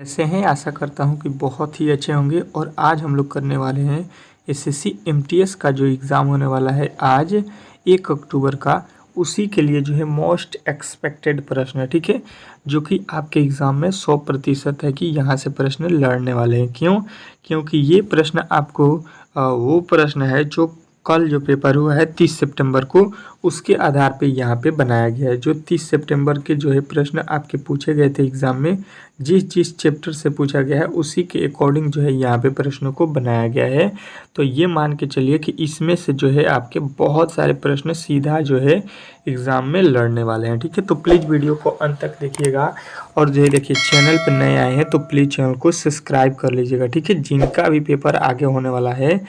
कैसे हैं? आशा करता हूँ कि बहुत ही अच्छे होंगे। और आज हम लोग करने वाले हैं एसएससी एमटीएस का जो एग्ज़ाम होने वाला है आज 1 अक्टूबर का, उसी के लिए जो है मोस्ट एक्सपेक्टेड प्रश्न है, ठीक है, जो कि आपके एग्ज़ाम में 100% है कि यहाँ से प्रश्न लड़ने वाले हैं। क्यों? क्योंकि ये प्रश्न आपको वो प्रश्न है जो कल जो पेपर हुआ है 30 सितंबर को, उसके आधार पे यहाँ पे बनाया गया है। जो 30 सितंबर के जो है प्रश्न आपके पूछे गए थे एग्ज़ाम में, जिस चैप्टर से पूछा गया है उसी के अकॉर्डिंग जो है यहाँ पे प्रश्नों को बनाया गया है। तो ये मान के चलिए कि इसमें से जो है आपके बहुत सारे प्रश्न सीधा जो है एग्ज़ाम में लड़ने वाले हैं, ठीक है। तो प्लीज़ वीडियो को अंत तक देखिएगा। और जो है देखिए, चैनल पर नए आए हैं तो प्लीज़ चैनल को सब्सक्राइब कर लीजिएगा, ठीक है। जिनका भी पेपर आगे होने वाला है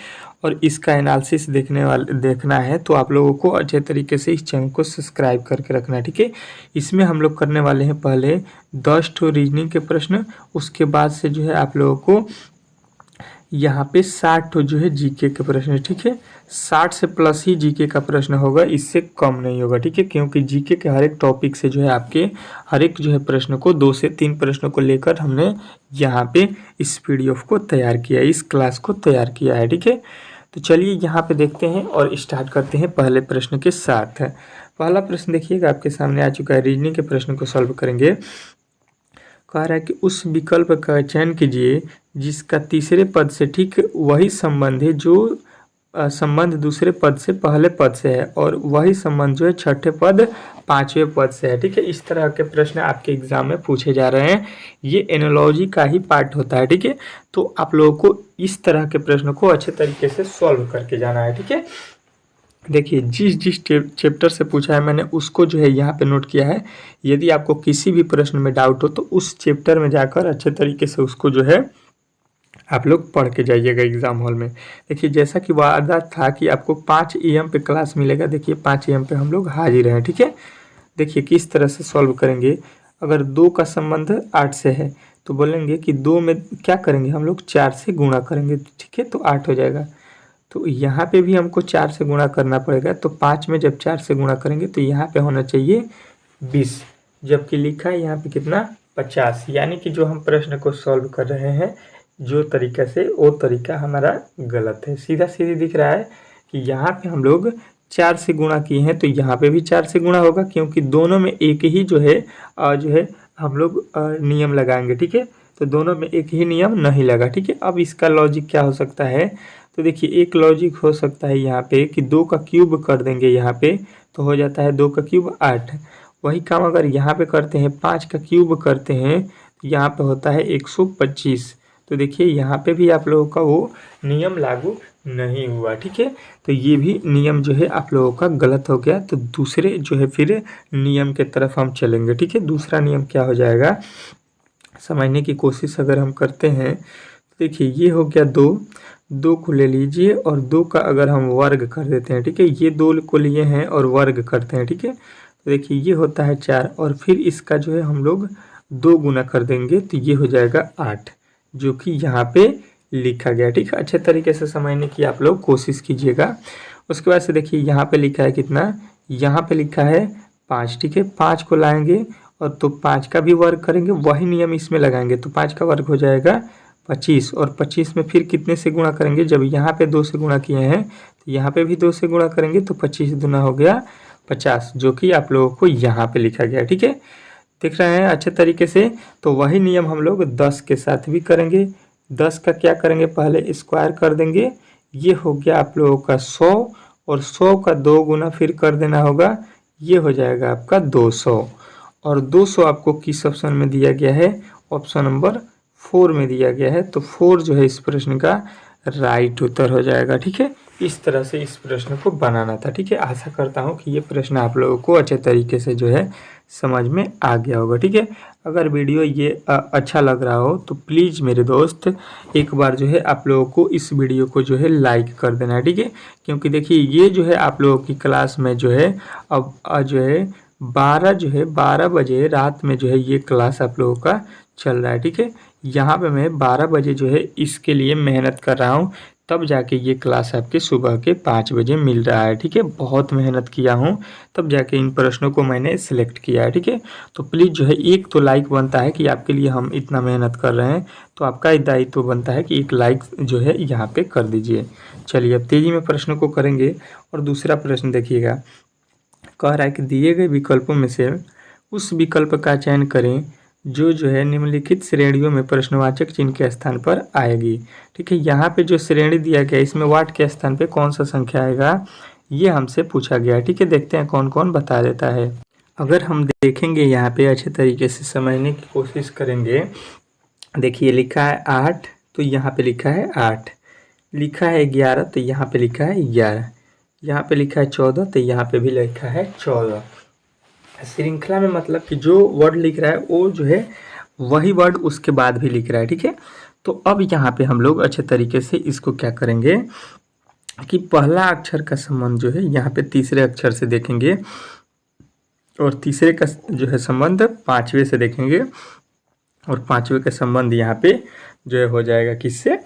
और इसका एनालिसिस देखना है तो आप लोगों को अच्छे तरीके से इस चैनल को सब्सक्राइब करके रखना है, ठीक है। इसमें हम लोग करने वाले हैं पहले 10 ठो रीजनिंग के प्रश्न, उसके बाद से जो है आप लोगों को यहाँ पे 60 ठो जो है जीके के प्रश्न, ठीक है। 60 से प्लस ही जीके का प्रश्न होगा, इससे कम नहीं होगा, ठीक है। क्योंकि जीके के हर एक टॉपिक से जो है आपके हर एक जो है प्रश्न को 2 से 3 प्रश्नों को लेकर हमने यहाँ पे इस पीडीएफ को तैयार किया है, इस क्लास को तैयार किया है, ठीक है। तो चलिए यहाँ पे देखते हैं और स्टार्ट करते हैं पहले प्रश्न के साथ। पहला प्रश्न देखिएगा आपके सामने आ चुका है, रीजनिंग के प्रश्न को सॉल्व करेंगे। कह रहा है कि उस विकल्प का चयन कीजिए जिसका तीसरे पद से ठीक वही संबंध है जो संबंध दूसरे पद से पहले पद से है, और वही संबंध जो है छठे पद पांचवें पद से है, ठीक है। इस तरह के प्रश्न आपके एग्जाम में पूछे जा रहे हैं। ये एनालॉजी का ही पार्ट होता है, ठीक है। तो आप लोगों को इस तरह के प्रश्न को अच्छे तरीके से सॉल्व करके जाना है, ठीक है। देखिए, जिस चैप्टर से पूछा है मैंने उसको जो है यहाँ पे नोट किया है। यदि आपको किसी भी प्रश्न में डाउट हो तो उस चैप्टर में जाकर अच्छे तरीके से उसको जो है आप लोग पढ़ के जाइएगा एग्ज़ाम हॉल में। देखिए, जैसा कि वादा था कि आपको 5 AM पे क्लास मिलेगा, देखिए 5 AM पे हम लोग हाजिर हैं, ठीक है। देखिए किस तरह से सॉल्व करेंगे। अगर 2 का संबंध 8 से है तो बोलेंगे कि 2 में क्या करेंगे हम लोग, 4 से गुणा करेंगे, ठीक है, तो 8 हो जाएगा। तो यहाँ पे भी हमको 4 से गुणा करना पड़ेगा, तो 5 में जब 4 से गुणा करेंगे तो यहाँ पे होना चाहिए 20, जबकि लिखा है यहाँ पे कितना 50। यानी कि जो हम प्रश्न को सॉल्व कर रहे हैं जो तरीका से, वो तरीका हमारा गलत है। सीधा सीधी दिख रहा है कि यहाँ पे हम लोग 4 से गुणा किए हैं तो यहाँ पे भी 4 से गुणा होगा, क्योंकि दोनों में एक ही जो है हम लोग नियम लगाएंगे, ठीक है। तो दोनों में एक ही नियम नहीं लगा, ठीक है। अब इसका लॉजिक क्या हो सकता है, तो देखिए एक लॉजिक हो सकता है यहाँ पे कि 2 का क्यूब कर देंगे यहाँ पे तो हो जाता है 2 का क्यूब 8। वही काम अगर यहाँ पे करते हैं 5 का क्यूब करते हैं तो यहाँ पे होता है 125। तो देखिए यहाँ पे भी आप लोगों का वो नियम लागू नहीं हुआ, ठीक है। तो ये भी नियम जो है आप लोगों का गलत हो गया। तो दूसरे जो है फिर नियम के तरफ हम चलेंगे, ठीक है। दूसरा नियम क्या हो जाएगा समझने की कोशिश अगर हम करते हैं तो देखिए ये हो गया 2 को ले लीजिए और 2 का अगर हम वर्ग कर देते हैं, ठीक है, ये 2 को लिए हैं और वर्ग करते हैं, ठीक है। तो देखिए ये होता है 4 और फिर इसका जो है हम लोग 2 गुना कर देंगे तो ये हो जाएगा 8, जो कि यहाँ पे लिखा गया, ठीक है। अच्छे तरीके से समझने की आप लोग कोशिश कीजिएगा। उसके बाद से देखिए यहाँ पे लिखा है कितना, यहाँ पे लिखा है 5, ठीक है। 5 को लाएंगे और तो 5 का भी वर्ग करेंगे, वही नियम इसमें लगाएंगे तो 5 का वर्ग हो जाएगा 25, और 25 में फिर कितने से गुणा करेंगे, जब यहाँ पे 2 से गुणा किए हैं तो यहाँ पे भी 2 से गुणा करेंगे तो 25 दूना हो गया 50, जो कि आप लोगों को यहाँ पे लिखा गया, ठीक है। दिख रहे हैं अच्छे तरीके से। तो वही नियम हम लोग 10 के साथ भी करेंगे। 10 का क्या करेंगे, पहले स्क्वायर कर देंगे, ये हो गया आप लोगों का 100, और 100 का 2 गुना फिर कर देना होगा, ये हो जाएगा आपका 200। और 200 आपको किस ऑप्शन में दिया गया है, ऑप्शन नंबर 4 में दिया गया है। तो 4 जो है इस प्रश्न का राइट उत्तर हो जाएगा, ठीक है। इस तरह से इस प्रश्न को बनाना था, ठीक है। आशा करता हूँ कि ये प्रश्न आप लोगों को अच्छे तरीके से जो है समझ में आ गया होगा, ठीक है। अगर वीडियो ये अच्छा लग रहा हो तो प्लीज़ मेरे दोस्त एक बार जो है आप लोगों को इस वीडियो को जो है लाइक कर देना है, ठीक है। क्योंकि देखिए ये जो है आप लोगों की क्लास में जो है अब जो है 12 बजे रात में जो है ये क्लास आप लोगों का चल रहा है, ठीक है। यहाँ पे मैं 12 बजे जो है इसके लिए मेहनत कर रहा हूँ तब जाके ये क्लास आपके सुबह के 5 बजे मिल रहा है। ठीक है, बहुत मेहनत किया हूँ तब जाके इन प्रश्नों को मैंने सिलेक्ट किया है। ठीक है, तो प्लीज़ जो है एक तो लाइक बनता है कि आपके लिए हम इतना मेहनत कर रहे हैं, तो आपका दायित्व बनता है कि एक लाइक जो है यहाँ पे कर दीजिए। चलिए अब तेज़ी में प्रश्नों को करेंगे। और दूसरा प्रश्न देखिएगा, कह रहा है कि दिए गए विकल्पों में से उस विकल्प का चयन करें जो है निम्नलिखित श्रेणियों में प्रश्नवाचक चिन्ह के स्थान पर आएगी। ठीक है, यहाँ पे जो श्रेणी दिया गया है इसमें वाट के स्थान पे कौन सा संख्या आएगा ये हमसे पूछा गया है। ठीक है, देखते हैं कौन कौन बता देता है। अगर हम देखेंगे यहाँ पे अच्छे तरीके से समझने की कोशिश करेंगे, देखिए लिखा है 8 तो यहाँ पे लिखा है 8, लिखा है 11 तो यहाँ पे लिखा है 11, यहाँ पे लिखा है 14 तो यहाँ पे भी लिखा है 14। श्रृंखला में मतलब कि जो वर्ड लिख रहा है वो जो है वही वर्ड उसके बाद भी लिख रहा है। ठीक है, तो अब यहाँ पे हम लोग अच्छे तरीके से इसको क्या करेंगे कि पहला अक्षर का संबंध जो है यहाँ पे तीसरे अक्षर से देखेंगे और तीसरे का जो है संबंध पाँचवें से देखेंगे और पाँचवें का संबंध यहाँ पे जो है हो जाएगा किससे,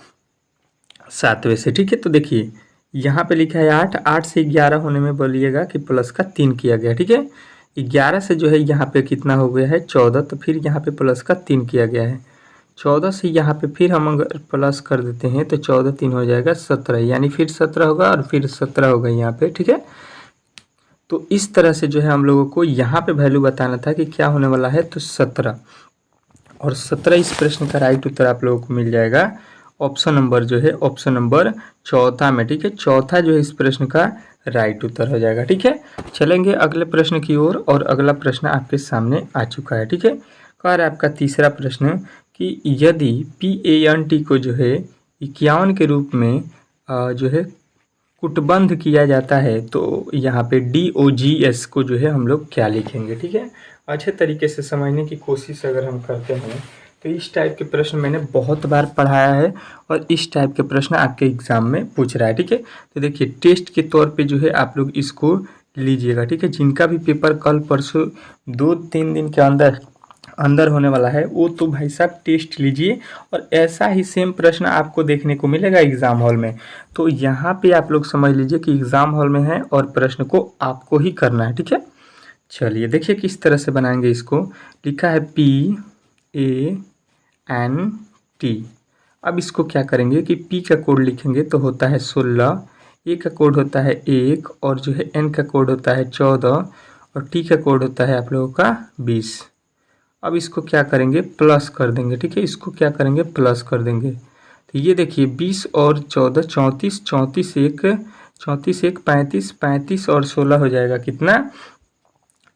सातवें से। ठीक है, तो देखिए यहाँ पे लिखा है 8, 8 से 11 होने में बोलिएगा कि प्लस का 3 किया गया। ठीक है, 11 से जो है यहाँ पे कितना हो गया है 14, तो फिर यहाँ पे प्लस का 3 किया गया है। 14 से यहाँ पे फिर हम अगर प्लस कर देते हैं तो 14 3 हो जाएगा 17, यानी फिर 17 होगा और फिर 17 होगा यहाँ पे। ठीक है, तो इस तरह से जो है हम लोगों को यहाँ पे वैल्यू बताना था कि क्या होने वाला है, तो 17 और 17 इस प्रश्न का राइट उत्तर आप लोगों को मिल जाएगा ऑप्शन नंबर जो है ऑप्शन नंबर चौथा में। ठीक है, चौथा जो है इस प्रश्न का राइट उत्तर हो जाएगा। ठीक है, चलेंगे अगले प्रश्न की ओर और अगला प्रश्न आपके सामने आ चुका है। ठीक है, कह रहा है आपका तीसरा प्रश्न कि यदि PANT को जो है 51 के रूप में जो है कूटबंध किया जाता है तो यहाँ पे DOGS को जो है हम लोग क्या लिखेंगे। ठीक है, अच्छे तरीके से समझने की कोशिश अगर हम करते हैं तो इस टाइप के प्रश्न मैंने बहुत बार पढ़ाया है और इस टाइप के प्रश्न आपके एग्ज़ाम में पूछ रहा है। ठीक है, तो देखिए टेस्ट के तौर पे जो है आप लोग इसको लीजिएगा। ठीक है, जिनका भी पेपर कल परसों 2-3 दिन के अंदर होने वाला है वो तो भाई साहब टेस्ट लीजिए और ऐसा ही सेम प्रश्न आपको देखने को मिलेगा एग्ज़ाम हॉल में। तो यहाँ पे आप लोग समझ लीजिए कि एग्ज़ाम हॉल में है और प्रश्न को आपको ही करना है। ठीक है, चलिए देखिए किस तरह से बनाएंगे इसको। लिखा है PANT। अब इसको क्या करेंगे कि P का कोड लिखेंगे तो होता है 16, A का कोड होता है 1 और जो है N का कोड होता है 14 और T का कोड होता है आप लोगों का 20। अब इसको क्या करेंगे प्लस कर देंगे। ठीक है, इसको क्या करेंगे प्लस कर देंगे तो ये देखिए 20 और 14 34, 34 1 35, 35 और 16 हो जाएगा कितना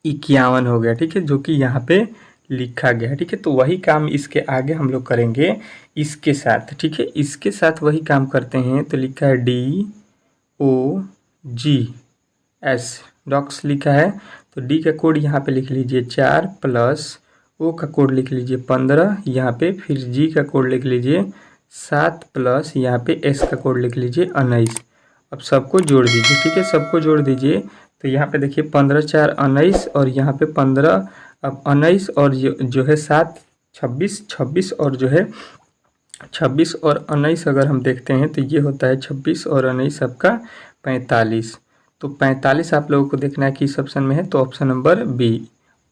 51 हो गया। ठीक है, जो कि यहाँ पे लिखा गया है। ठीक है, तो वही काम इसके आगे हम लोग करेंगे इसके साथ। ठीक है, इसके साथ वही काम करते हैं तो लिखा है DOGS डॉक्स लिखा है तो D का कोड यहाँ पे लिख लीजिए 4 प्लस O का कोड लिख लीजिए 15 यहाँ पे, फिर G का कोड लिख लीजिए 7 प्लस यहाँ पे S का कोड लिख लीजिए 19। अब सबको जोड़ दीजिए। ठीक है, सबको जोड़ दीजिए तो यहाँ पे देखिए 15 4 19 और यहाँ पे 15 अब 19 और जो है 7 26 26 और जो है 26 और 19 अगर हम देखते हैं तो ये होता है 26 और 19 आपका 45। तो 45 आप लोगों को देखना है किस ऑप्शन में है, तो option number B,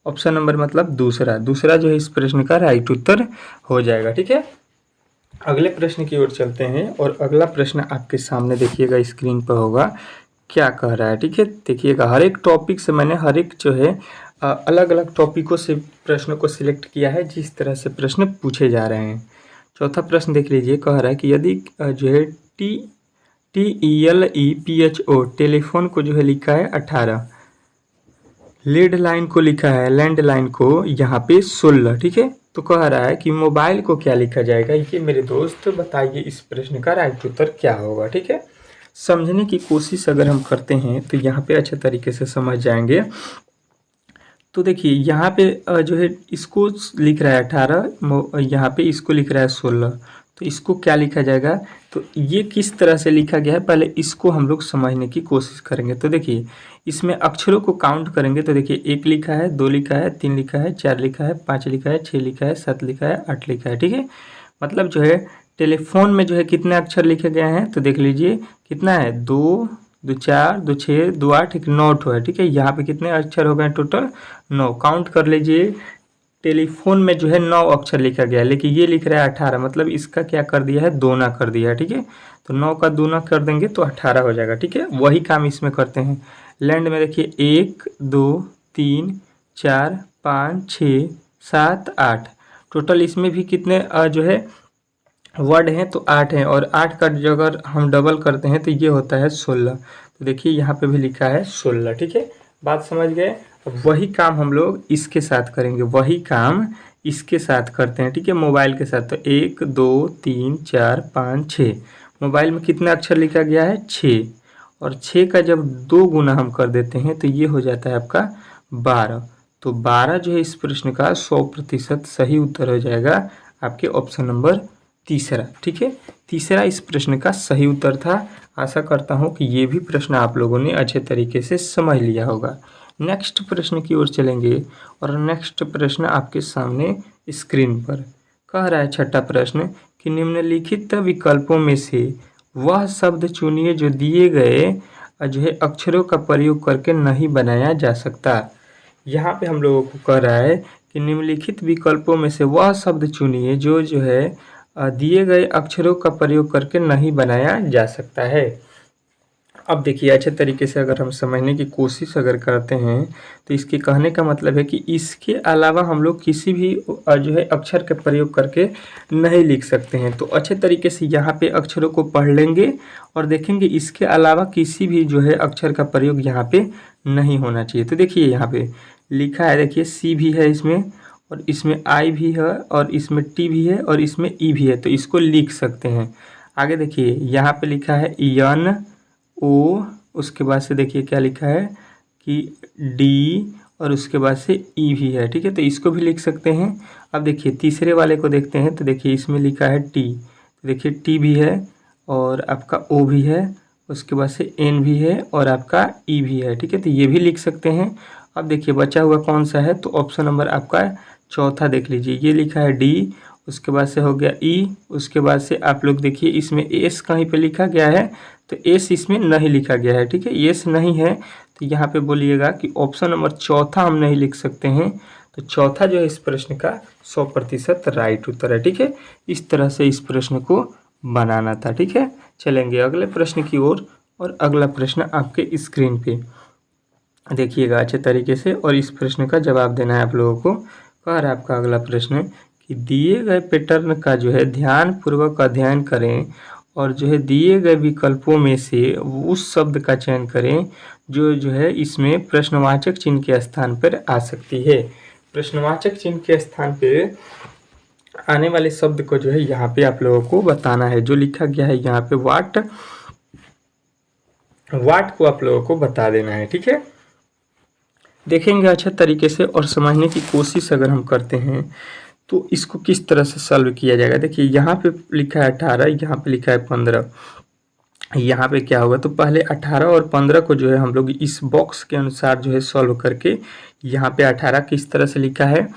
option number मतलब दूसरा जो है इस प्रश्न का राइट उत्तर हो जाएगा। ठीक है, अगले प्रश्न की ओर चलते हैं और अगला प्रश्न आपके सामने देखिएगा स्क्रीन पर होगा क्या कह रहा है। ठीक है, देखिएगा हर एक टॉपिक से मैंने हर एक जो है अलग अलग टॉपिकों से प्रश्नों को सिलेक्ट किया है जिस तरह से प्रश्न पूछे जा रहे हैं। चौथा प्रश्न देख लीजिए, कह रहा है कि यदि जो है TELEPHO टेलीफोन को जो है लिखा है 18, लैंडलाइन को लिखा है लैंडलाइन को यहाँ पे 16। ठीक है, तो कह रहा है कि मोबाइल को क्या लिखा जाएगा, ये मेरे दोस्त बताइए इस प्रश्न का राइट उत्तर क्या होगा। ठीक है, समझने की कोशिश अगर हम करते हैं तो यहाँ पे अच्छे तरीके से समझ जाएंगे। तो देखिए यहाँ पे जो है इसको लिख रहा है 18, यहाँ पे इसको लिख रहा है 16, तो इसको क्या लिखा जाएगा, तो ये किस तरह से लिखा गया है पहले इसको हम लोग समझने की कोशिश करेंगे। तो देखिए इसमें अक्षरों को काउंट करेंगे तो देखिए 1 लिखा है, 2 लिखा है, 3 लिखा है, 4 लिखा है, 5 लिखा है, 6 लिखा है, 7 लिखा है, 8 लिखा है। ठीक है, मतलब जो है टेलीफोन में जो है कितने अक्षर लिखे गए हैं, तो देख लीजिए कितना है, 2 2 4 2 6 2 8 एक 9 है। ठीक है, यहाँ पे कितने अक्षर हो गए टोटल, 9। काउंट कर लीजिए, टेलीफोन में जो है 9 अक्षर लिखा गया है, लेकिन ये लिख रहा है 18, मतलब इसका क्या कर दिया है, दोना कर दिया है। ठीक है, तो 9 का दूना कर देंगे तो 18 हो जाएगा। ठीक है, वही काम इसमें करते हैं। लैंड में देखिए 1 2 3 4 5 6 7 8, टोटल इसमें भी कितने जो है वर्ड हैं, तो 8 हैं, और 8 का जो अगर हम डबल करते हैं तो ये होता है 16। तो देखिए यहाँ पे भी लिखा है 16। ठीक है, बात समझ गए। अब वही काम हम लोग इसके साथ करेंगे, वही काम इसके साथ करते हैं। ठीक है, मोबाइल के साथ। तो 1 2 3 4 5 6, मोबाइल में कितना अक्षर लिखा गया है, 6, और 6 का जब 2 गुना हम कर देते हैं तो ये हो जाता है आपका 12। तो 12 जो है इस प्रश्न का 100% सही उत्तर हो जाएगा आपके ऑप्शन नंबर तीसरा। ठीक है, तीसरा इस प्रश्न का सही उत्तर था। आशा करता हूँ कि ये भी प्रश्न आप लोगों ने अच्छे तरीके से समझ लिया होगा। नेक्स्ट प्रश्न की ओर चलेंगे, और नेक्स्ट प्रश्न आपके सामने स्क्रीन पर कह रहा है, छठा प्रश्न कि निम्नलिखित विकल्पों में से वह शब्द चुनिए जो दिए गए जो है अक्षरों का प्रयोग करके नहीं बनाया जा सकता। यहाँ पे हम लोगों को कह रहा है कि निम्नलिखित विकल्पों में से वह शब्द चुनिए जो है दिए गए अक्षरों का प्रयोग करके नहीं बनाया जा सकता है। अब देखिए अच्छे तरीके से अगर हम समझने की कोशिश अगर करते हैं तो इसके कहने का मतलब है कि इसके अलावा हम लोग किसी भी जो है अक्षर का प्रयोग करके नहीं लिख सकते हैं। तो अच्छे तरीके से यहाँ पे अक्षरों को पढ़ लेंगे और देखेंगे इसके अलावा किसी भी जो है अक्षर का प्रयोग यहाँ पे नहीं होना चाहिए। तो देखिए यहाँ पे लिखा है, देखिए सी भी है इसमें, और इसमें आई भी है, और इसमें टी भी है, और इसमें ई भी है, तो इसको लिख सकते हैं। आगे देखिए यहाँ पे लिखा है यन ओ, उसके बाद से देखिए क्या लिखा है कि डी, और उसके बाद से ई भी है। ठीक है, तो इसको भी लिख सकते हैं। अब देखिए तीसरे वाले को देखते हैं, तो देखिए इसमें लिखा है टी, तो देखिए टी भी है, और आपका ओ भी है, उसके बाद से एन भी है, और आपका ई भी है। ठीक है, तो ये भी लिख सकते हैं। अब देखिए बचा हुआ कौन सा है, तो ऑप्शन नंबर आपका चौथा देख लीजिए, ये लिखा है डी, उसके बाद से हो गया ई, उसके बाद से आप लोग देखिए इसमें एस कहीं पे लिखा गया है, तो एस इसमें नहीं लिखा गया है। ठीक है, एस नहीं है, तो यहाँ पे बोलिएगा कि ऑप्शन नंबर चौथा हम नहीं लिख सकते हैं। तो चौथा जो है इस प्रश्न का 100% राइट उत्तर है। ठीक है, इस तरह से इस प्रश्न को बनाना था। ठीक है, चलेंगे अगले प्रश्न की ओर, और अगला प्रश्न आपके स्क्रीन पे देखिएगा अच्छे तरीके से, और इस प्रश्न का जवाब देना है आप लोगों को। कह रहा है आपका अगला प्रश्न कि दिए गए पैटर्न का जो है ध्यानपूर्वक अध्ययन करें, और जो है दिए गए विकल्पों में से उस शब्द का चयन करें जो है इसमें प्रश्नवाचक चिन्ह के स्थान पर आ सकती है। प्रश्नवाचक चिन्ह के स्थान पे आने वाले शब्द को जो है यहाँ पे आप लोगों को बताना है। जो लिखा गया है यहाँ पे वाट को आप लोगों को बता देना है। ठीक है, देखेंगे अच्छे तरीके से और समझने की कोशिश अगर हम करते हैं तो इसको किस तरह से सॉल्व किया जाएगा। देखिए यहाँ पे लिखा है 18, यहाँ पे लिखा है 15, यहाँ पे क्या होगा, तो पहले 18 और 15 को जो है हम लोग इस बॉक्स के अनुसार जो है सॉल्व करके, यहाँ पे 18 किस तरह से लिखा है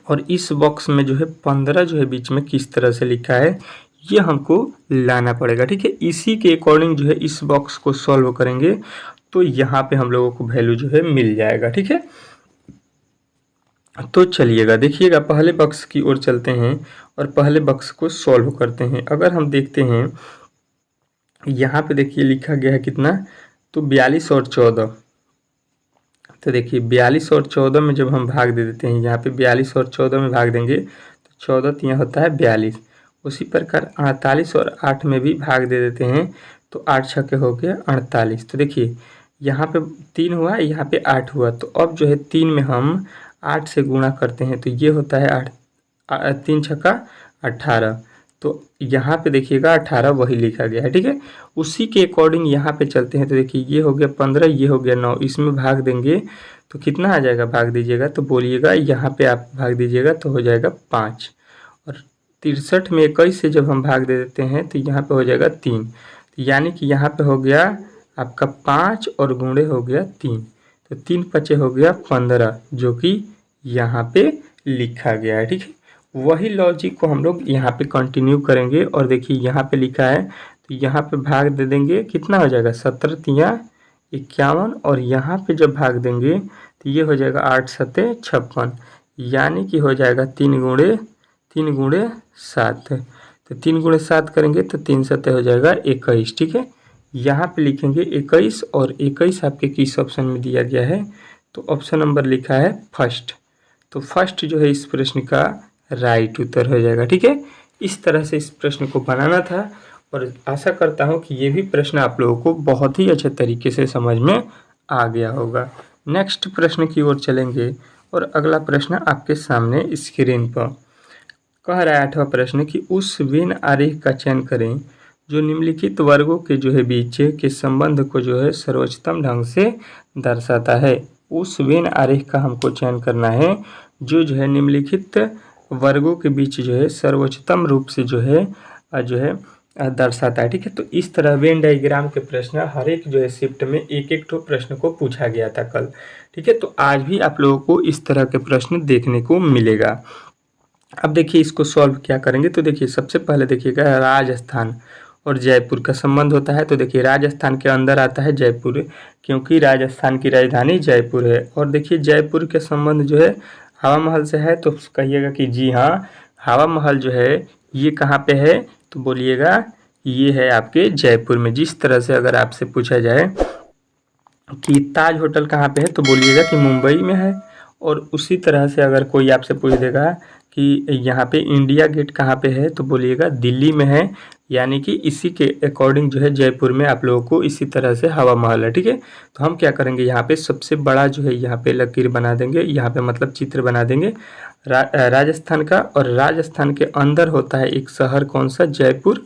और इस बॉक्स में जो है 15 जो है बीच में किस तरह से लिखा है, ये हमको लाना पड़ेगा। ठीक है, इसी के अकॉर्डिंग जो है इस बॉक्स को सॉल्व करेंगे तो यहाँ पे हम लोगों को वैल्यू जो है मिल जाएगा। ठीक है, तो चलिएगा देखिएगा पहले बॉक्स की ओर चलते हैं और पहले बॉक्स को सॉल्व करते हैं। अगर हम देखते हैं यहाँ पे देखिए लिखा गया है कितना, तो 42 और 14। तो देखिए 42 और 14 में जब हम भाग दे देते हैं, यहाँ पे 42 और 14 में भाग देंगे तो 14 तिया होता है 42। उसी प्रकार 48 और 8 में भी भाग दे देते हैं तो 8 छक्के हो गया 48। तो देखिए यहाँ पे 3 हुआ, यहाँ पे 8 हुआ, तो अब जो है 3 में हम 8 से गुणा करते हैं तो ये होता है 8, 3 छक्का 18। तो यहाँ पे देखिएगा 18 वही लिखा गया है। ठीक है, उसी के अकॉर्डिंग यहाँ पे चलते हैं तो देखिए ये हो गया 15, ये हो गया 9, इसमें भाग देंगे तो कितना आ जाएगा, भाग दीजिएगा तो बोलिएगा, यहाँ पे आप भाग दीजिएगा तो हो जाएगा 5। और 63 में 21 से जब हम भाग दे देते हैं तो यहाँ पे हो जाएगा 3, तो यानी कि यहाँ पे हो गया आपका 5 और गुणे हो गया 3, तो 3 पचे हो गया 15 जो कि यहाँ पे लिखा गया है। ठीक है, वही लॉजिक को हम लोग यहाँ पे कंटिन्यू करेंगे। और देखिए यहाँ पे लिखा है तो यहाँ पे भाग दे देंगे, कितना हो जाएगा 17 तिया 51, और यहाँ पे जब भाग देंगे तो ये हो जाएगा 8 सते 56, यानी कि हो जाएगा 3 गुणे 7। तो 3 गुणे 7 करेंगे तो 3 सते हो जाएगा 21। ठीक है, यहाँ पे लिखेंगे 21, और 21 आपके किस ऑप्शन में दिया गया है, तो ऑप्शन नंबर लिखा है फर्स्ट। तो फर्स्ट जो है इस प्रश्न का राइट उत्तर हो जाएगा। ठीक है, इस तरह से इस प्रश्न को बनाना था, और आशा करता हूँ कि ये भी प्रश्न आप लोगों को बहुत ही अच्छे तरीके से समझ में आ गया होगा। नेक्स्ट प्रश्न की ओर चलेंगे, और अगला प्रश्न आपके सामने स्क्रीन पर कह रहा है 8वां प्रश्न कि उस वेन आरेख का चयन करें जो निम्नलिखित वर्गों के जो है बीच के संबंध को जो है सर्वोच्चतम ढंग से दर्शाता है। उस वेन आरेख का हमको चयन करना है जो है निम्नलिखित वर्गों के बीच जो है सर्वोच्चतम रूप से जो है दर्शाता है। ठीक है, तो इस तरह वेन डायग्राम के प्रश्न हर एक जो है शिफ्ट में एक एक प्रश्न को पूछा गया था कल। ठीक है, तो आज भी आप लोगों को इस तरह के प्रश्न देखने को मिलेगा। अब देखिए इसको सॉल्व क्या करेंगे, तो देखिए सबसे पहले देखिएगा राजस्थान और जयपुर का संबंध होता है। तो देखिए राजस्थान के अंदर आता है जयपुर, क्योंकि राजस्थान की राजधानी जयपुर है। और देखिए जयपुर के संबंध जो है हवा महल से है, तो कहिएगा कि जी हाँ, हवा महल जो है ये कहाँ पे है, तो बोलिएगा ये है आपके जयपुर में। जिस तरह से अगर आपसे पूछा जाए कि ताज होटल कहाँ पे है, तो बोलिएगा कि मुंबई में है। और उसी तरह से अगर कोई आपसे पूछ देगा कि यहाँ पे इंडिया गेट कहाँ पे है, तो बोलिएगा दिल्ली में है। यानी कि इसी के अकॉर्डिंग जो है जयपुर में आप लोगों को इसी तरह से हवा महल है। ठीक है, तो हम क्या करेंगे यहाँ पे सबसे बड़ा जो है यहाँ पे लकीर बना देंगे, यहाँ पे मतलब चित्र बना देंगे राजस्थान का। और राजस्थान के अंदर होता है एक शहर, कौन सा, जयपुर।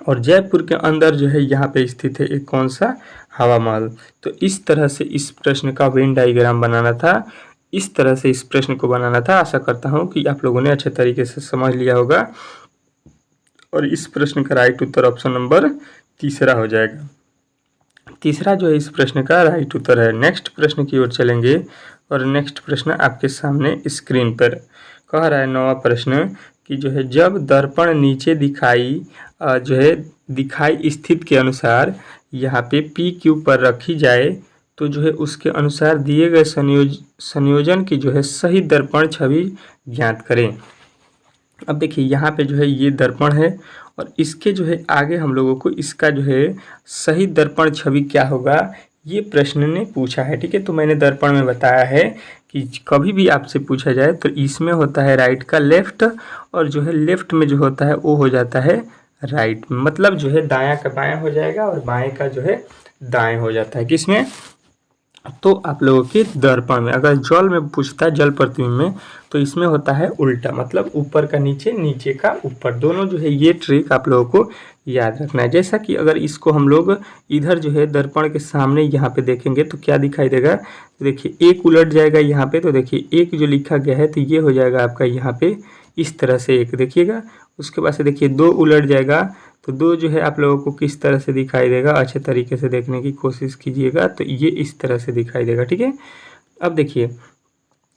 और जयपुर के अंदर जो है यहाँ पे स्थित है एक कौन सा, हवा महल। तो इस तरह से इस प्रश्न का वेन डायग्राम बनाना था, इस तरह से इस प्रश्न को बनाना था। आशा करता हूँ कि आप लोगों ने अच्छे तरीके से समझ लिया होगा, और इस प्रश्न का राइट उत्तर ऑप्शन नंबर तीसरा हो जाएगा। तीसरा जो है इस प्रश्न का राइट उत्तर है। नेक्स्ट प्रश्न की ओर चलेंगे, और नेक्स्ट प्रश्न आपके सामने स्क्रीन पर कह रहा है 9वां प्रश्न कि जो है जब दर्पण नीचे दिखाई स्थिति के अनुसार यहाँ पे PQ पर रखी जाए, तो जो है उसके अनुसार दिए गए संयोजन की जो है सही दर्पण छवि ज्ञात करें। अब देखिए यहाँ पे जो है ये दर्पण है, और इसके जो है आगे हम लोगों को इसका जो है सही दर्पण छवि क्या होगा, ये प्रश्न ने पूछा है। ठीक है, तो मैंने दर्पण में बताया है कि कभी भी आपसे पूछा जाए तो इसमें होता है राइट का लेफ्ट, और जो है लेफ्ट में जो होता है वो हो जाता है राइट। मतलब जो है दायां का बायां हो जाएगा, और बाएं का जो है दाएं हो जाता है। किसमें, तो आप लोगों के दर्पण में। अगर जल में पूछता है, जल प्रतिबिंब में, तो इसमें होता है उल्टा, मतलब ऊपर का नीचे, नीचे का ऊपर, दोनों जो है ये ट्रिक आप लोगों को याद रखना है। जैसा कि अगर इसको हम लोग इधर जो है दर्पण के सामने यहाँ पे देखेंगे तो क्या दिखाई देगा, तो देखिए एक उलट जाएगा यहाँ पे, तो देखिए एक जो लिखा गया है तो ये हो जाएगा आपका यहाँ पे इस तरह से एक देखिएगा। उसके बाद से देखिए 2 उलट जाएगा, तो 2 जो है आप लोगों को किस तरह से दिखाई देगा, अच्छे तरीके से देखने की कोशिश कीजिएगा, तो ये इस तरह से दिखाई देगा। ठीक है, अब देखिए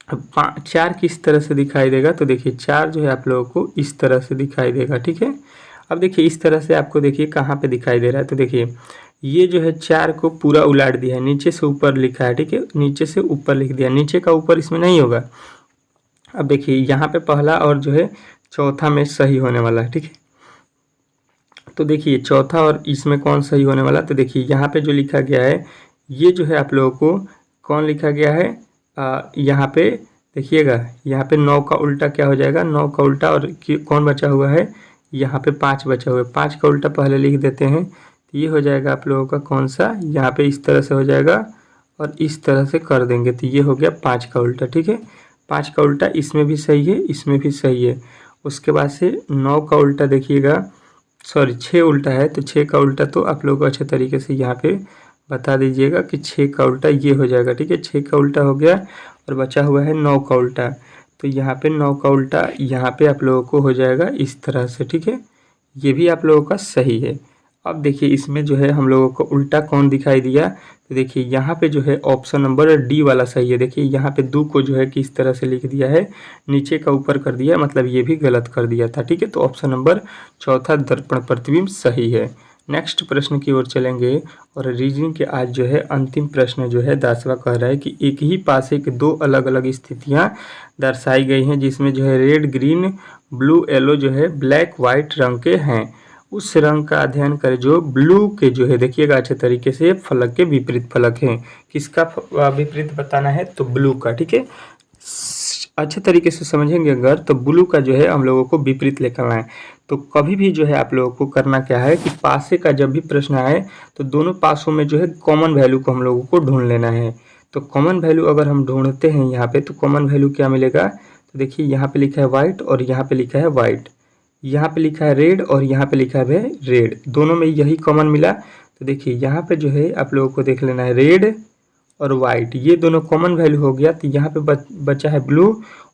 4 किस तरह से दिखाई देगा, तो देखिए 4 जो है आप लोगों को इस तरह से दिखाई देगा। ठीक है, अब देखिए इस तरह से आपको देखिए कहाँ पे दिखाई दे रहा है, तो देखिए ये जो है 4 को पूरा उलाट दिया है, नीचे से ऊपर लिखा है। ठीक है, नीचे से ऊपर लिख दिया, नीचे का ऊपर इसमें नहीं होगा। अब देखिए यहाँ पे पहला और जो है चौथा में सही होने वाला है। ठीक है, तो देखिए चौथा और इसमें कौन सही होने वाला, तो देखिए यहाँ पे जो लिखा गया है ये जो है आप लोगों को कौन लिखा गया है, यहाँ पे देखिएगा, यहाँ पे 9 का उल्टा क्या हो जाएगा, 9 का उल्टा, और कौन बचा हुआ है, यहाँ पे 5 बचा हुआ है। 5 का उल्टा पहले लिख देते हैं, तो ये हो जाएगा आप लोगों का कौन सा, यहाँ पे इस तरह से हो जाएगा, और इस तरह से कर देंगे तो ये हो गया 5 का उल्टा। ठीक है, 5 का उल्टा इसमें भी सही है, इसमें भी सही है। उसके बाद से 9 का उल्टा देखिएगा, सॉरी 6 उल्टा है, तो 6 का उल्टा तो आप लोग अच्छे तरीके से यहाँ पे बता दीजिएगा कि 6 का उल्टा ये हो जाएगा। ठीक है, 6 का उल्टा हो गया, और बचा हुआ है 9 का उल्टा, तो यहाँ पे 9 का उल्टा यहाँ पे आप लोगों को हो जाएगा इस तरह से। ठीक है, ये भी आप लोगों का सही है। अब देखिए इसमें जो है हम लोगों को उल्टा कौन दिखाई दिया, तो देखिए यहाँ पे जो है ऑप्शन नंबर डी वाला सही है। देखिए यहाँ पे दो को जो है किस तरह से लिख दिया है, नीचे का ऊपर कर दिया, मतलब ये भी गलत कर दिया था। ठीक है, तो ऑप्शन नंबर चौथा दर्पण प्रतिबिंब सही है। नेक्स्ट प्रश्न की ओर चलेंगे और रीजनिंग के आज जो है अंतिम प्रश्न जो है 10वां कह रहा है कि एक ही पासे के दो अलग अलग स्थितियां दर्शाई गई हैं जिसमें जो है रेड ग्रीन ब्लू येलो जो है ब्लैक वाइट रंग के हैं। उस रंग का अध्ययन करें जो ब्लू के जो है, देखिएगा अच्छे तरीके से, फलक के विपरीत फलक हैं। किसका विपरीत बताना है, तो ब्लू का। ठीक है, अच्छे तरीके से समझेंगे अगर तो ब्लू का जो है हम लोगों को विपरीत लेकर आना है। तो कभी भी जो है आप लोगों को करना क्या है कि पासे का जब भी प्रश्न आए तो दोनों पासों में जो है कॉमन वैल्यू को हम लोगों को ढूंढ लेना है। तो कॉमन वैल्यू अगर हम ढूंढते हैं यहाँ पे, तो कॉमन वैल्यू क्या मिलेगा, तो देखिए यहाँ पे लिखा है वाइट और यहाँ पे लिखा है वाइट, यहाँ पे लिखा है रेड और यहाँ पे लिखा है रेड, दोनों में यही कॉमन मिला। तो देखिए यहाँ पे जो है आप लोगों को देख लेना है रेड और वाइट, ये दोनों कॉमन वैल्यू हो गया। तो यहाँ पे बचा है ब्लू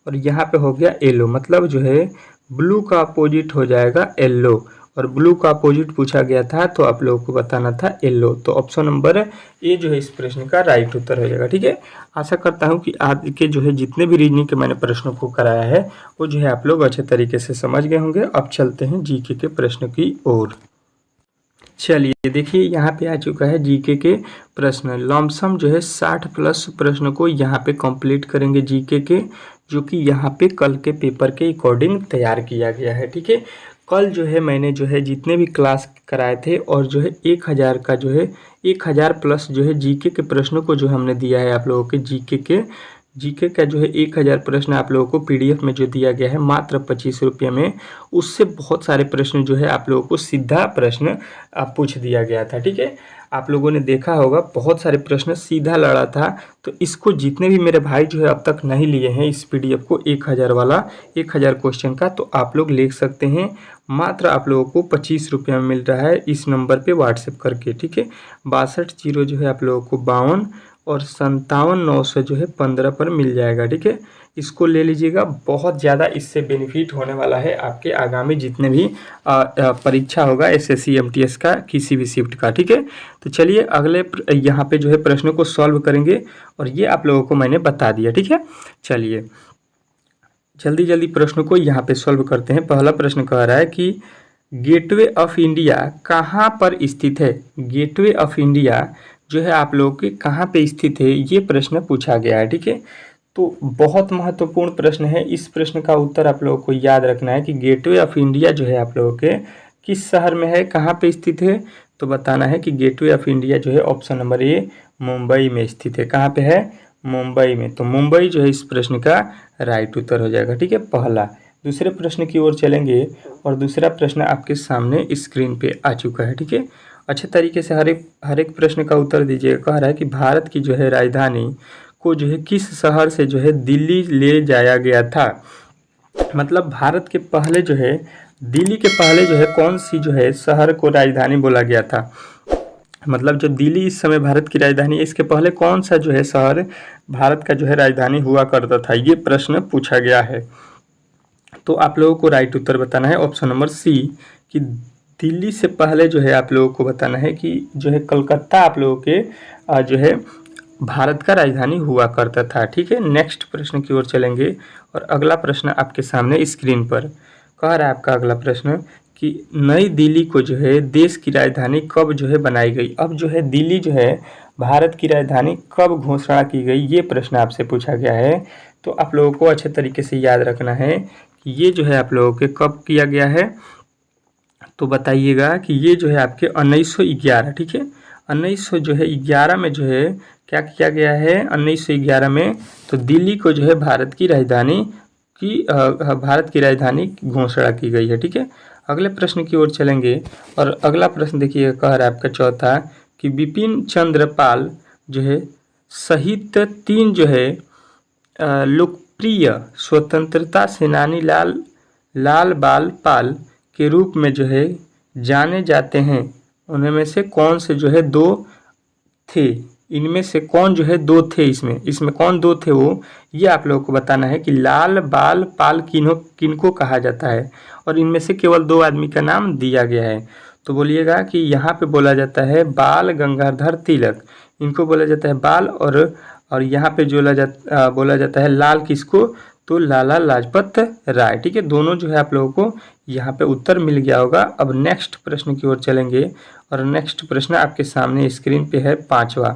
और यहाँ पे हो गया येलो, मतलब जो है ब्लू का अपोजिट हो जाएगा येलो, और ब्लू का अपोजिट पूछा गया था तो आप लोगों को बताना था येलो। तो ऑप्शन नंबर ए जो है इस प्रश्न का राइट उत्तर हो जाएगा। ठीक है, आशा करता हूँ कि आज के जो है जितने भी रीजनिंग के मैंने प्रश्नों को कराया है वो जो है आप लोग अच्छे तरीके से समझ गए होंगे। अब चलते हैं जीके के प्रश्न की ओर। चलिए देखिए यहाँ पे आ चुका है जीके के प्रश्न। लमसम जो है 60+ प्रश्न को यहाँ पे कंप्लीट करेंगे जीके के, जो कि यहाँ पे कल के पेपर के अकॉर्डिंग तैयार किया गया है। ठीक है, कल जो है मैंने जो है जितने भी क्लास कराए थे और जो है 1000 का जो है 1000+ जो है जीके के प्रश्नों को जो हमने दिया है आप लोगों के जीके का जो है 1000 प्रश्न आप लोगों को पीडीएफ में जो दिया गया है मात्र 25 रुपये में, उससे बहुत सारे प्रश्न जो है आप लोगों को सीधा प्रश्न पूछ दिया गया था। ठीक है, आप लोगों ने देखा होगा बहुत सारे प्रश्न सीधा लड़ा था। तो इसको जितने भी मेरे भाई जो है अब तक नहीं लिए हैं इस पीडीएफ को 1000 वाला 1000 क्वेश्चन का, तो आप लोग ले सकते हैं। मात्र आप लोगों को 25 रुपये में मिल रहा है इस नंबर पे व्हाट्सएप करके। ठीक है, 62 जो है आप लोगों को 52 और 57,900 जो है 15 पर मिल जाएगा। ठीक है, इसको ले लीजिएगा, बहुत ज़्यादा इससे बेनिफिट होने वाला है आपके आगामी जितने भी परीक्षा होगा एसएससी एमटीएस का किसी भी शिफ्ट का। ठीक है, तो चलिए अगले यहाँ पे जो है प्रश्नों को सॉल्व करेंगे और ये आप लोगों को मैंने बता दिया। ठीक है, चलिए जल्दी जल्दी प्रश्नों को यहाँ पे सॉल्व करते हैं। पहला प्रश्न कह रहा है कि गेटवे ऑफ इंडिया कहाँ पर स्थित है। गेटवे ऑफ इंडिया जो है आप लोगों के कहाँ पे स्थित है, ये प्रश्न पूछा गया है। ठीक है, तो बहुत महत्वपूर्ण प्रश्न है। इस प्रश्न का उत्तर आप लोगों को याद रखना है कि गेटवे ऑफ इंडिया जो है आप लोगों के किस शहर में है, कहाँ पे स्थित है, तो बताना है कि गेटवे ऑफ इंडिया जो है ऑप्शन नंबर ए मुंबई में स्थित है। कहाँ पे है, मुंबई में। तो मुंबई जो है इस प्रश्न का राइट उत्तर हो जाएगा। ठीक है, पहला। दूसरे प्रश्न की ओर चलेंगे और दूसरा प्रश्न आपके सामने स्क्रीन पे आ चुका है। ठीक है, अच्छे तरीके से हर एक प्रश्न का उत्तर दीजिएगा। कह रहा है कि भारत की जो है राजधानी को जो है किस शहर से जो है दिल्ली ले जाया गया था। मतलब भारत के पहले जो है दिल्ली के पहले जो है कौन सी जो है शहर को राजधानी बोला गया था। मतलब जो दिल्ली इस समय भारत की राजधानी है, इसके पहले कौन सा जो है शहर भारत का जो है राजधानी हुआ करता था, ये प्रश्न पूछा गया है। तो आप लोगों को राइट उत्तर बताना है ऑप्शन नंबर सी कि दिल्ली से पहले जो है आप लोगों को बताना है कि जो है कलकत्ता आप लोगों के जो है भारत का राजधानी हुआ करता था। ठीक है, नेक्स्ट प्रश्न की ओर चलेंगे और अगला प्रश्न आपके सामने स्क्रीन पर कह रहा है आपका अगला प्रश्न कि नई दिल्ली को जो है देश की राजधानी कब जो है बनाई गई। अब जो है दिल्ली जो है भारत की राजधानी कब घोषणा की गई, ये प्रश्न आपसे पूछा गया है। तो आप लोगों को अच्छे तरीके से याद रखना है कि ये जो है आप लोगों के कब किया गया है, तो बताइएगा कि ये जो है आपके 1911। ठीक है, 1911 में जो है क्या किया गया है, 1911 में तो दिल्ली को जो है भारत की राजधानी घोषणा की गई है। ठीक है, अगले प्रश्न की ओर चलेंगे और अगला प्रश्न देखिए कह रहा है आपका चौथा कि बिपिन चंद्र पाल जो है सहित 3 जो है लोकप्रिय स्वतंत्रता सेनानी लाल बाल पाल के रूप में जो है जाने जाते हैं। उनमें से कौन से जो है 2 थे, इनमें से कौन जो है 2 थे, इसमें कौन 2 थे वो, ये आप लोगों को बताना है कि लाल बाल पाल किनको कहा जाता है और इनमें से केवल 2 आदमी का नाम दिया गया है। तो बोलिएगा कि यहाँ पे बोला जाता है बाल गंगाधर तिलक, इनको बोला जाता है बाल, और यहाँ पे बोला जाता है लाल किसको, तो लाला लाजपत राय। ठीक है, दोनों जो है आप लोगों को यहाँ पे उत्तर मिल गया होगा। अब नेक्स्ट प्रश्न की ओर चलेंगे और नेक्स्ट प्रश्न आपके सामने स्क्रीन पे है 5वां।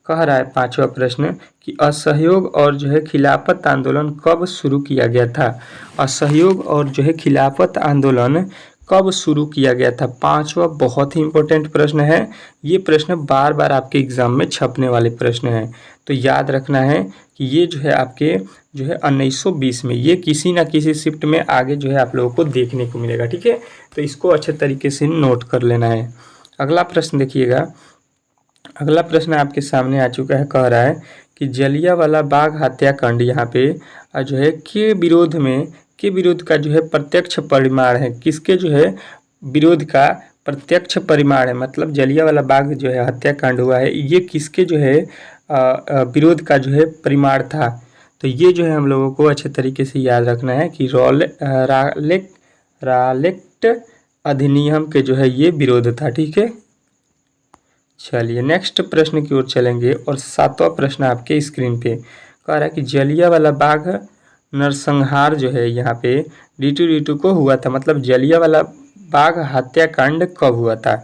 कह रहा है 5वां प्रश्न कि असहयोग और जो है खिलाफत आंदोलन कब शुरू किया गया था। असहयोग और जो है खिलाफत आंदोलन कब शुरू किया गया था। 5वां बहुत ही इंपॉर्टेंट प्रश्न है। ये प्रश्न बार बार आपके एग्जाम में छपने वाले प्रश्न हैं, तो याद रखना है कि ये जो है आपके जो है 1920 में ये किसी ना किसी शिफ्ट में आगे जो है आप लोगों को देखने को मिलेगा। ठीक है, तो इसको अच्छे तरीके से नोट कर लेना है। अगला प्रश्न देखिएगा, अगला प्रश्न आपके सामने आ चुका है। कह रहा है कि जलियांवाला बाग हत्याकांड यहाँ पे जो है के विरोध का जो है प्रत्यक्ष परिमाण है। किसके जो है विरोध का प्रत्यक्ष परिमाण है, मतलब जलियांवाला बाग जो है हत्याकांड हुआ है, ये किसके जो है विरोध का जो है परिमाण था। तो ये जो है हम लोगों को अच्छे तरीके से याद रखना है कि रालेक्ट अधिनियम के जो है ये विरोध था। ठीक है, चलिए नेक्स्ट प्रश्न की ओर चलेंगे और 7वां प्रश्न आपके स्क्रीन पे कह रहा है कि जलियांवाला बाग नरसंहार जो है यहाँ पे D2 को हुआ था, मतलब जलियांवाला बाग हत्याकांड कब हुआ था।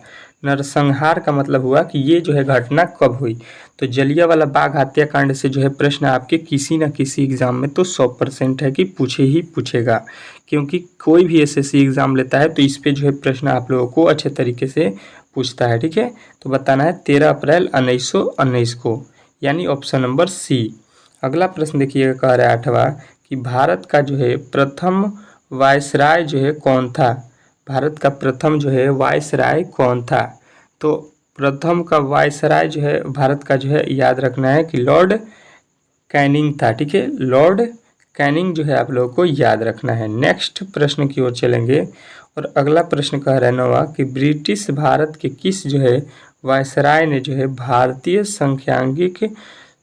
नरसंहार का मतलब हुआ कि ये जो है घटना कब हुई। तो जलियांवाला बाग हत्याकांड से जो है प्रश्न आपके किसी न किसी एग्जाम में तो 100% है कि पूछे ही पूछेगा, क्योंकि कोई भी SSC एग्जाम लेता है तो इस पे जो है प्रश्न आप लोगों को अच्छे तरीके से पूछता है। ठीक है, तो बताना है 13 अप्रैल 1919 को, यानी ऑप्शन नंबर सी। अगला प्रश्न देखिएगा, कह रहा है 8वां कि भारत का जो है प्रथम वायसराय जो है कौन था। भारत का प्रथम जो है वायसराय कौन था। तो प्रथम का वायसराय जो है भारत का जो है याद रखना है कि लॉर्ड कैनिंग था। ठीक है, लॉर्ड कैनिंग जो है आप लोगों को याद रखना है। नेक्स्ट प्रश्न की ओर चलेंगे और अगला प्रश्न कह रहा है 9वां कि ब्रिटिश भारत के किस जो है वायसराय ने जो है भारतीय सांख्यिकी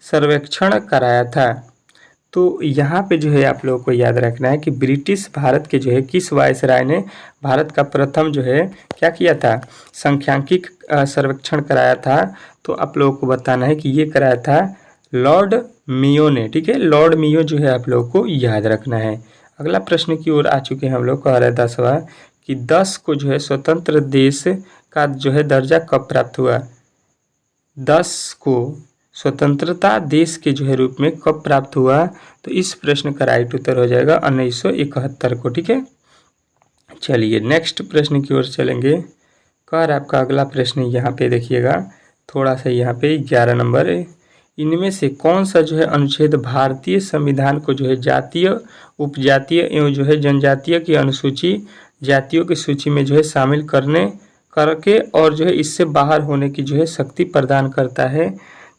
सर्वेक्षण कराया था। तो यहाँ पे जो है आप लोगों को याद रखना है कि ब्रिटिश भारत के जो है किस वायसराय ने भारत का प्रथम जो है क्या किया था, सांख्यिकी सर्वेक्षण कराया था। तो आप लोगों को बताना है कि ये कराया था लॉर्ड मियो ने। ठीक है, लॉर्ड मियो जो है आप लोगों को याद रखना है। अगला प्रश्न की ओर आ चुके हैं हम लोग। कह रहे हैं 10वां कि 10 को जो है स्वतंत्र देश का जो है दर्जा कब प्राप्त हुआ। 10 को स्वतंत्रता देश के जो है रूप में कब प्राप्त हुआ। तो इस प्रश्न का राइट उत्तर हो जाएगा 1971 को। ठीक है, चलिए नेक्स्ट प्रश्न की ओर चलेंगे। कह रहा है आपका अगला प्रश्न यहाँ पे देखिएगा, थोड़ा सा यहाँ पे 11 नंबर है। इनमें से कौन सा जो है अनुच्छेद भारतीय संविधान को जो है जातीय, उपजातीय एवं जो है जनजातीय की अनुसूची जातियों की सूची में जो है शामिल करके और जो है इससे बाहर होने की जो है शक्ति प्रदान करता है।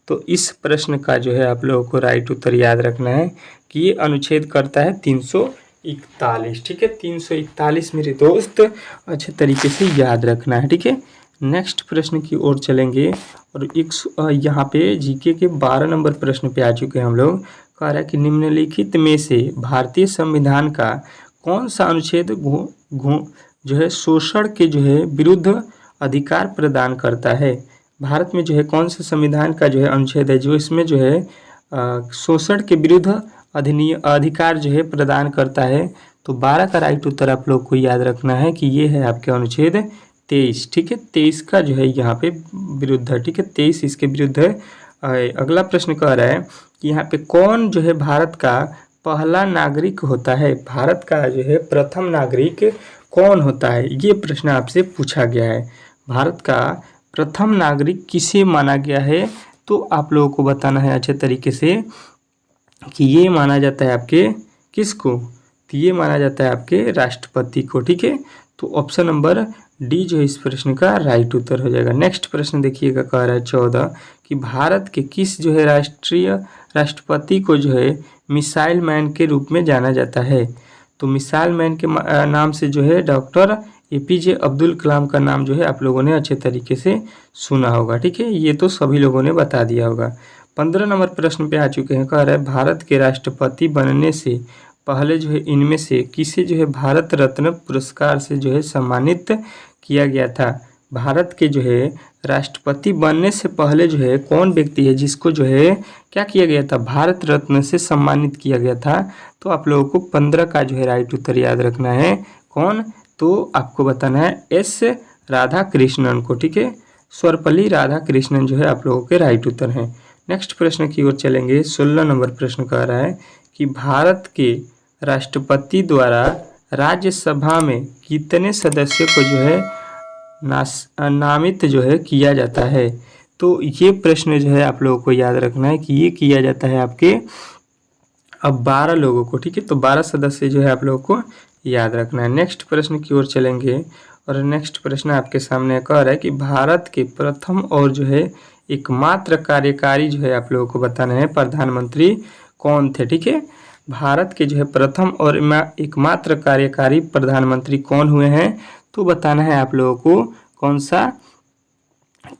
तो इस प्रश्न का जो है आप लोगों को राइट उत्तर याद रखना है कि ये अनुच्छेद करता है 341। ठीक है, 341 मेरे दोस्त अच्छे तरीके से याद रखना है। ठीक है, नेक्स्ट प्रश्न की ओर चलेंगे और यहाँ पे जीके के 12 नंबर प्रश्न पे आ चुके हैं हम लोग। कह रहा है कि निम्नलिखित में से भारतीय संविधान का कौन सा अनुच्छेद जो है शोषण के जो है विरुद्ध अधिकार प्रदान करता है। भारत में जो है कौन सा संविधान का जो है अनुच्छेद है जो इसमें जो है शोषण के विरुद्ध अधिकार जो है प्रदान करता है। तो 12 का राइट उत्तर आप लोग को याद रखना है कि ये है आपके अनुच्छेद 23। ठीक है, 23 का जो है यहाँ पे विरुद्ध है। ठीक है, 23 इसके विरुद्ध है। अगला प्रश्न कह रहा है कि यहाँ पे कौन जो है भारत का पहला नागरिक होता है। भारत का जो है प्रथम नागरिक कौन होता है, ये प्रश्न आपसे पूछा गया है। भारत का प्रथम नागरिक किसे माना गया है। तो आप लोगों को बताना है अच्छे तरीके से कि ये माना जाता है आपके किसको, तो ये माना जाता है आपके राष्ट्रपति को। ठीक है, तो ऑप्शन नंबर डी जो है इस प्रश्न का राइट उत्तर हो जाएगा। नेक्स्ट प्रश्न देखिएगा, कह रहा है 14 कि भारत के किस जो है राष्ट्रपति को जो है मिसाइल मैन के रूप में जाना जाता है। तो मिसाइल मैन के नाम से जो है डॉक्टर APJ अब्दुल कलाम का नाम जो है आप लोगों ने अच्छे तरीके से सुना होगा। ठीक है, ये तो सभी लोगों ने बता दिया होगा। 15 नंबर प्रश्न पे आ चुके हैं। कह रहा है भारत के राष्ट्रपति बनने से पहले जो है इनमें से किसे जो है भारत रत्न पुरस्कार से जो है सम्मानित किया गया था। भारत के जो है राष्ट्रपति बनने से पहले जो है कौन व्यक्ति है जिसको जो है क्या किया गया था, भारत रत्न से सम्मानित किया गया था। तो आप लोगों को 15 का जो है राइट उत्तर याद रखना है। कौन, तो आपको बताना है एस राधा कृष्णन को, ठीक है। सर्वपल्ली राधा कृष्णन जो है आप लोगों के राइट उत्तर हैं। नेक्स्ट प्रश्न की ओर चलेंगे। 16 नंबर प्रश्न कह रहा है कि भारत के राष्ट्रपति द्वारा राज्यसभा में कितने सदस्यों को जो है नामित जो है किया जाता है। तो ये प्रश्न जो है आप लोगों को याद रखना है कि ये किया जाता है आपके अब 12 लोगों को, ठीक है। तो 12 सदस्य जो है आप लोगों को याद रखना है। नेक्स्ट प्रश्न की ओर चलेंगे और नेक्स्ट प्रश्न आपके सामने कह रहा है कि भारत के प्रथम और जो है एकमात्र कार्यकारी जो है आप लोगों को बताना है प्रधानमंत्री कौन थे, ठीक है। भारत के जो है प्रथम और एकमात्र कार्यकारी प्रधानमंत्री कौन हुए हैं, तो बताना है आप लोगों को कौन सा,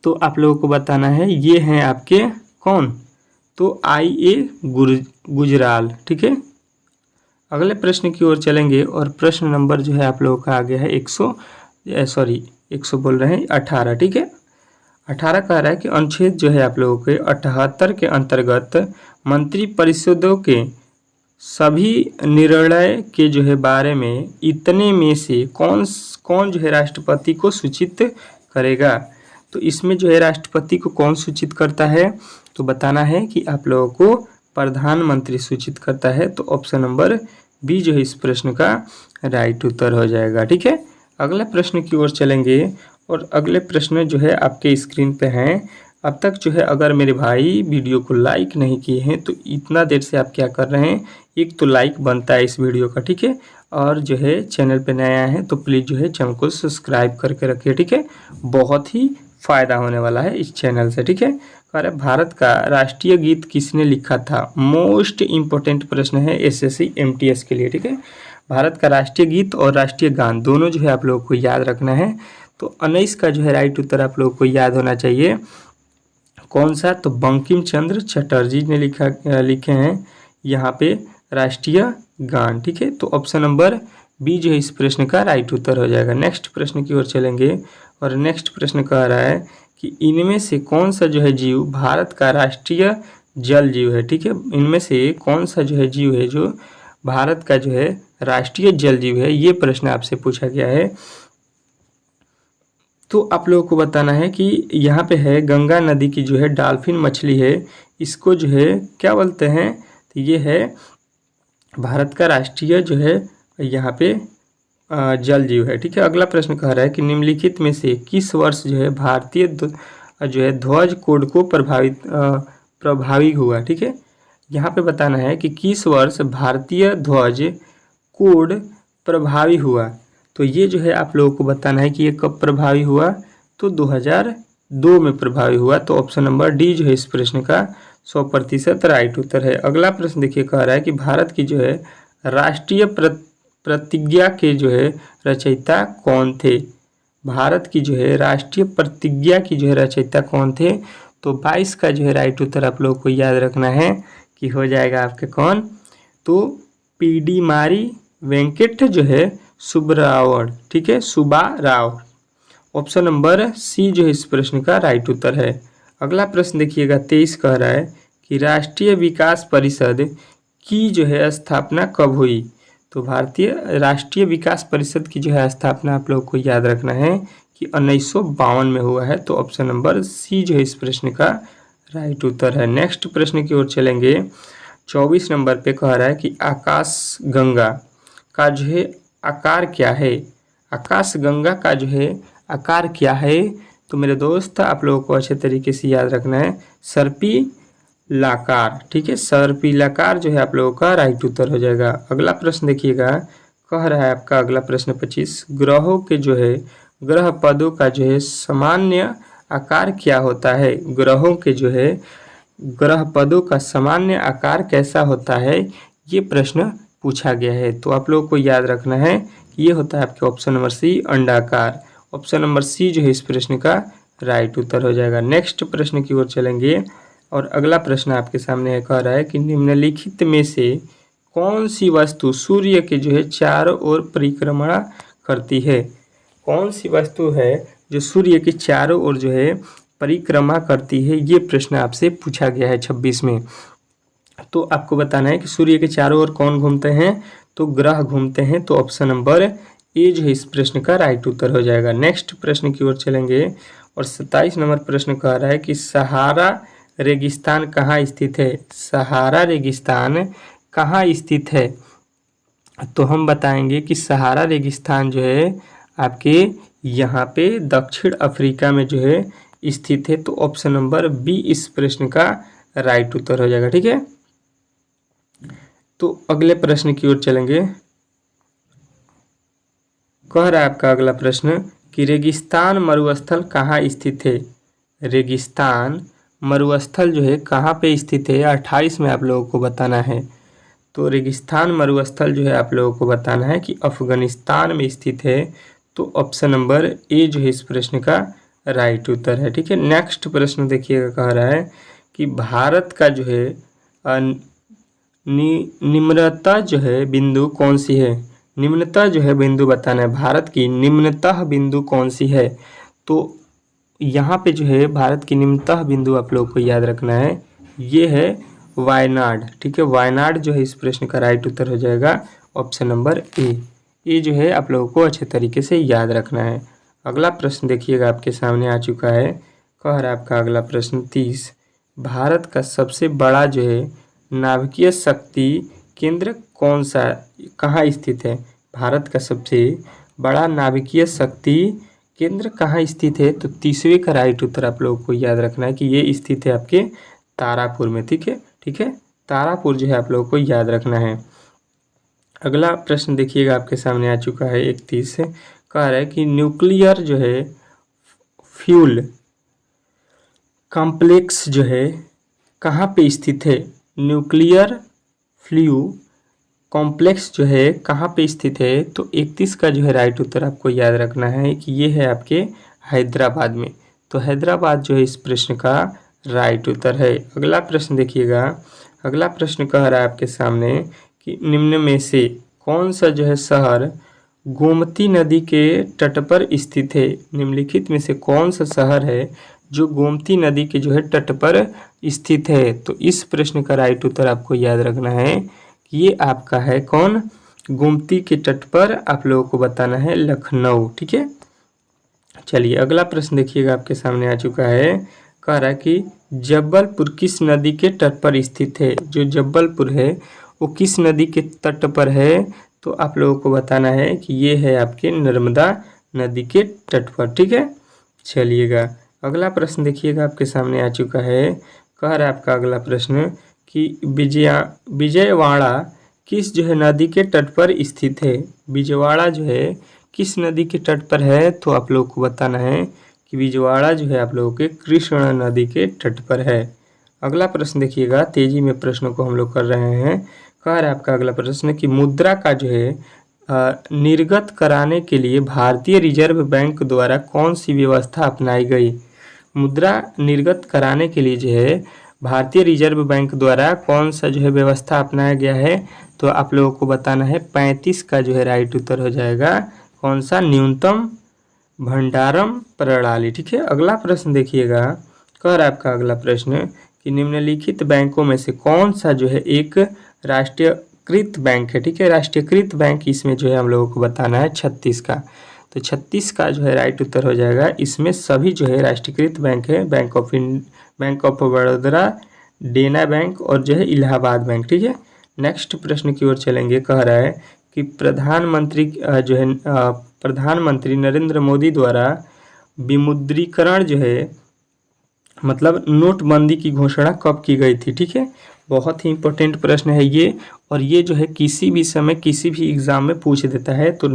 तो आप लोगों को बताना है ये हैं आपके कौन, तो IA गुजराल, ठीक है। अगले प्रश्न की ओर चलेंगे और प्रश्न नंबर जो है आप लोगों का आ गया है 100 बोल रहे हैं 18, ठीक है। 18 कह रहा है कि अनुच्छेद जो है आप लोगों के 78 के अंतर्गत मंत्री परिषदों के सभी निर्णय के जो है बारे में इतने में से कौन जो है राष्ट्रपति को सूचित करेगा। तो इसमें जो है राष्ट्रपति को कौन सूचित करता है, तो बताना है कि आप लोगों को प्रधानमंत्री सूचित करता है। तो ऑप्शन नंबर बी जो है इस प्रश्न का राइट उत्तर हो जाएगा, ठीक है। अगले प्रश्न की ओर चलेंगे और अगले प्रश्न जो है आपके स्क्रीन पे हैं। अब तक जो है अगर मेरे भाई वीडियो को लाइक नहीं किए हैं तो इतना देर से आप क्या कर रहे हैं, एक तो लाइक बनता है इस वीडियो का, ठीक है। और जो है चैनल पे नया है तो प्लीज़ जो है चैनल को सब्सक्राइब करके रखिए, ठीक है। बहुत ही फ़ायदा होने वाला है इस चैनल से, ठीक है। अरे भारत का राष्ट्रीय गीत किसने लिखा था, मोस्ट इम्पोर्टेंट प्रश्न है SSC MTS के लिए, ठीक है। भारत का राष्ट्रीय गीत और राष्ट्रीय गान दोनों जो है आप लोगों को याद रखना है। तो 19 का जो है राइट उत्तर आप लोगों को याद होना चाहिए। कौन सा, तो बंकिम चंद्र चटर्जी ने लिखे हैं यहाँ पे राष्ट्रीय गान, ठीक है। तो ऑप्शन नंबर बी जो है इस प्रश्न का राइट उत्तर हो जाएगा। नेक्स्ट प्रश्न की ओर चलेंगे और नेक्स्ट प्रश्न कह रहा है कि इनमें से कौन सा जो है जीव भारत का राष्ट्रीय जल जीव है, ठीक है। इनमें से कौन सा जो है जीव है जो भारत का जो है राष्ट्रीय जल जीव है, ये प्रश्न आपसे पूछा गया है। तो आप लोगों को बताना है कि यहाँ पे है गंगा नदी की जो है डॉल्फिन मछली है, इसको जो है क्या बोलते हैं, तो ये है भारत का राष्ट्रीय जो है यहाँ पे जल जीव है, ठीक है। अगला प्रश्न कह रहा है कि निम्नलिखित में से किस वर्ष जो है भारतीय जो है ध्वज कोड को प्रभावी हुआ, ठीक है। यहाँ पे बताना है कि किस वर्ष भारतीय ध्वज कोड प्रभावी हुआ। तो ये जो है आप लोगों को बताना है कि ये कब प्रभावी हुआ, तो 2002 में प्रभावी हुआ। तो ऑप्शन नंबर डी जो है इस प्रश्न का 100% राइट उत्तर है। अगला प्रश्न देखिए कह रहा है कि भारत की जो है राष्ट्रीय प्रतिज्ञा के जो है रचयिता कौन थे। भारत की जो है राष्ट्रीय प्रतिज्ञा की जो है रचयिता कौन थे, तो 22 का जो है राइट उत्तर आप लोगों को याद रखना है कि हो जाएगा आपके कौन, तो पीडीमारी वेंकट जो है सुब्बाराव, ठीक है, सुब्बाराव। ऑप्शन नंबर सी जो है इस प्रश्न का राइट उत्तर है। अगला प्रश्न देखिएगा 23 कह रहा है कि राष्ट्रीय विकास परिषद की जो है स्थापना कब हुई। तो भारतीय राष्ट्रीय विकास परिषद की जो है स्थापना आप लोगों को याद रखना है कि 1952 में हुआ है। तो ऑप्शन नंबर सी जो है इस प्रश्न का राइट उत्तर है। नेक्स्ट प्रश्न की ओर चलेंगे। 24 नंबर पे कह रहा है कि आकाश गंगा का जो है आकार क्या है। आकाश गंगा का जो है आकार क्या है, तो मेरे दोस्त आप लोगों को अच्छे तरीके से याद रखना है सर्पिलाकार, ठीक है। सर्पिलाकार जो है आप लोगों का राइट उत्तर हो जाएगा। अगला प्रश्न देखिएगा, कह रहा है आपका अगला प्रश्न 25, ग्रहों के जो है ग्रह पदों का जो है सामान्य आकार क्या होता है। ग्रहों के जो है ग्रह पदों का सामान्य आकार कैसा होता है, ये प्रश्न पूछा गया है। तो आप लोगों को याद रखना है कि ये होता है आपके ऑप्शन नंबर सी अंडाकार। ऑप्शन नंबर सी जो है इस प्रश्न का राइट उत्तर हो जाएगा। नेक्स्ट प्रश्न की ओर चलेंगे और अगला प्रश्न आपके सामने कह रहा है कि निम्नलिखित में से कौन सी वस्तु सूर्य के जो है चारों ओर परिक्रमा करती है। कौन सी वस्तु है जो सूर्य के चारों ओर जो है परिक्रमा करती है, ये प्रश्न आपसे पूछा गया है 26 में। तो आपको बताना है कि सूर्य के चारों ओर कौन घूमते हैं, तो ग्रह घूमते हैं। तो ऑप्शन नंबर ए जो है इस प्रश्न का राइट उत्तर हो जाएगा। नेक्स्ट प्रश्न की ओर चलेंगे और 27 नंबर प्रश्न कह रहा है कि सहारा रेगिस्तान कहाँ स्थित है। सहारा रेगिस्तान कहाँ स्थित है, तो हम बताएंगे कि सहारा रेगिस्तान जो है आपके यहाँ पे दक्षिण अफ्रीका में जो है स्थित है। तो ऑप्शन नंबर बी इस प्रश्न का राइट उत्तर हो जाएगा। ठीक है, तो अगले प्रश्न की ओर चलेंगे। कह रहा है आपका अगला प्रश्न कि रेगिस्तान मरुस्थल कहाँ स्थित है। रेगिस्तान मरुस्थल जो है कहाँ पे स्थित है, 28 में आप लोगों को बताना है। तो रेगिस्तान मरुस्थल जो है आप लोगों को बताना है कि अफगानिस्तान में स्थित है। तो ऑप्शन नंबर ए जो है इस प्रश्न का राइट उत्तर है। ठीक है, नेक्स्ट प्रश्न देखिएगा, कह रहा है कि भारत का जो है निम्नतः जो है बिंदु कौन सी है। निम्नतः जो है बिंदु बताना है, भारत की निम्नतः बिंदु कौन सी है। तो यहाँ पे जो है भारत की निम्नतः बिंदु आप लोगों को याद रखना है, ये है वायनाड। ठीक है, वायनाड जो है इस प्रश्न का राइट उत्तर हो जाएगा ऑप्शन नंबर ए। ये जो है आप लोगों को अच्छे तरीके से याद रखना है। अगला प्रश्न देखिएगा आपके सामने आ चुका है। कह रहा है आपका अगला प्रश्न 30, भारत का सबसे बड़ा जो है नाभिकीय शक्ति केंद्र कौन सा, कहाँ स्थित है। भारत का सबसे बड़ा नाभिकीय शक्ति केंद्र कहाँ स्थित है, तो 30वें का राइट उत्तर आप लोगों को याद रखना है कि ये स्थित है आपके तारापुर में। ठीक है, तारापुर जो है आप लोगों को याद रखना है। अगला प्रश्न देखिएगा आपके सामने आ चुका है 31 से। कह रहा है कि न्यूक्लियर जो है फ्यूल कॉम्प्लेक्स जो है कहाँ पे स्थित है। न्यूक्लियर फ्यूल कॉम्प्लेक्स जो है कहाँ पे स्थित है, तो 31 का जो है राइट उत्तर आपको याद रखना है कि ये है आपके हैदराबाद में। तो हैदराबाद जो है इस प्रश्न का राइट उत्तर है। अगला प्रश्न देखिएगा। अगला प्रश्न कह रहा है आपके सामने कि निम्न में से कौन सा जो है शहर गोमती नदी के तट पर स्थित है। निम्नलिखित में से कौन सा शहर है जो गोमती नदी के जो है तट पर स्थित है। तो इस प्रश्न का राइट उत्तर आपको याद रखना है कि ये आपका है कौन, गोमती के तट पर आप लोगों को बताना है लखनऊ। ठीक है, चलिए अगला प्रश्न देखिएगा आपके सामने आ चुका है। कह रहा है कि जबलपुर किस नदी के तट पर स्थित है। जो जबलपुर है वो किस नदी के तट पर है, तो आप लोगों को बताना है कि ये है आपके नर्मदा नदी के तट पर। ठीक है, चलिएगा अगला प्रश्न देखिएगा आपके सामने आ चुका है। कह रहा है आपका अगला प्रश्न कि विजयवाड़ा किस जो है नदी के तट पर स्थित है। विजयवाड़ा जो है किस नदी के तट पर है, तो आप लोगों को बताना है कि विजयवाड़ा जो है आप लोगों के कृष्ण नदी के तट पर है। अगला प्रश्न देखिएगा, तेजी में प्रश्नों को हम लोग कर रहे हैं। कह रहा है आपका अगला प्रश्न कि मुद्रा का जो है निर्गत कराने के लिए भारतीय रिजर्व बैंक द्वारा कौन सी व्यवस्था अपनाई गई। मुद्रा निर्गत कराने के लिए जो है भारतीय रिजर्व बैंक द्वारा कौन सा जो है व्यवस्था अपनाया गया है, तो आप लोगों को बताना है 35 का जो है राइट उत्तर हो जाएगा कौन सा, न्यूनतम भंडारम प्रणाली। ठीक है, अगला प्रश्न देखिएगा। कह रहा है आपका अगला प्रश्न कि निम्नलिखित बैंकों में से कौन सा जो है एक राष्ट्रीयकृत बैंक है। ठीक है, राष्ट्रीयकृत बैंक इसमें जो है हम लोगों को बताना है 36 का। तो 36 का जो है राइट उत्तर हो जाएगा। इसमें सभी जो है राष्ट्रीयकृत बैंक है, बैंक ऑफ बड़ौदा, देना बैंक और जो है इलाहाबाद बैंक। ठीक है, नेक्स्ट प्रश्न की ओर चलेंगे। कह रहा है कि प्रधानमंत्री नरेंद्र मोदी द्वारा विमुद्रीकरण जो है मतलब नोटबंदी की घोषणा कब की गई थी। ठीक है, बहुत ही इंपॉर्टेंट प्रश्न है ये, और ये जो है किसी भी समय किसी भी एग्जाम में पूछ देता है। तो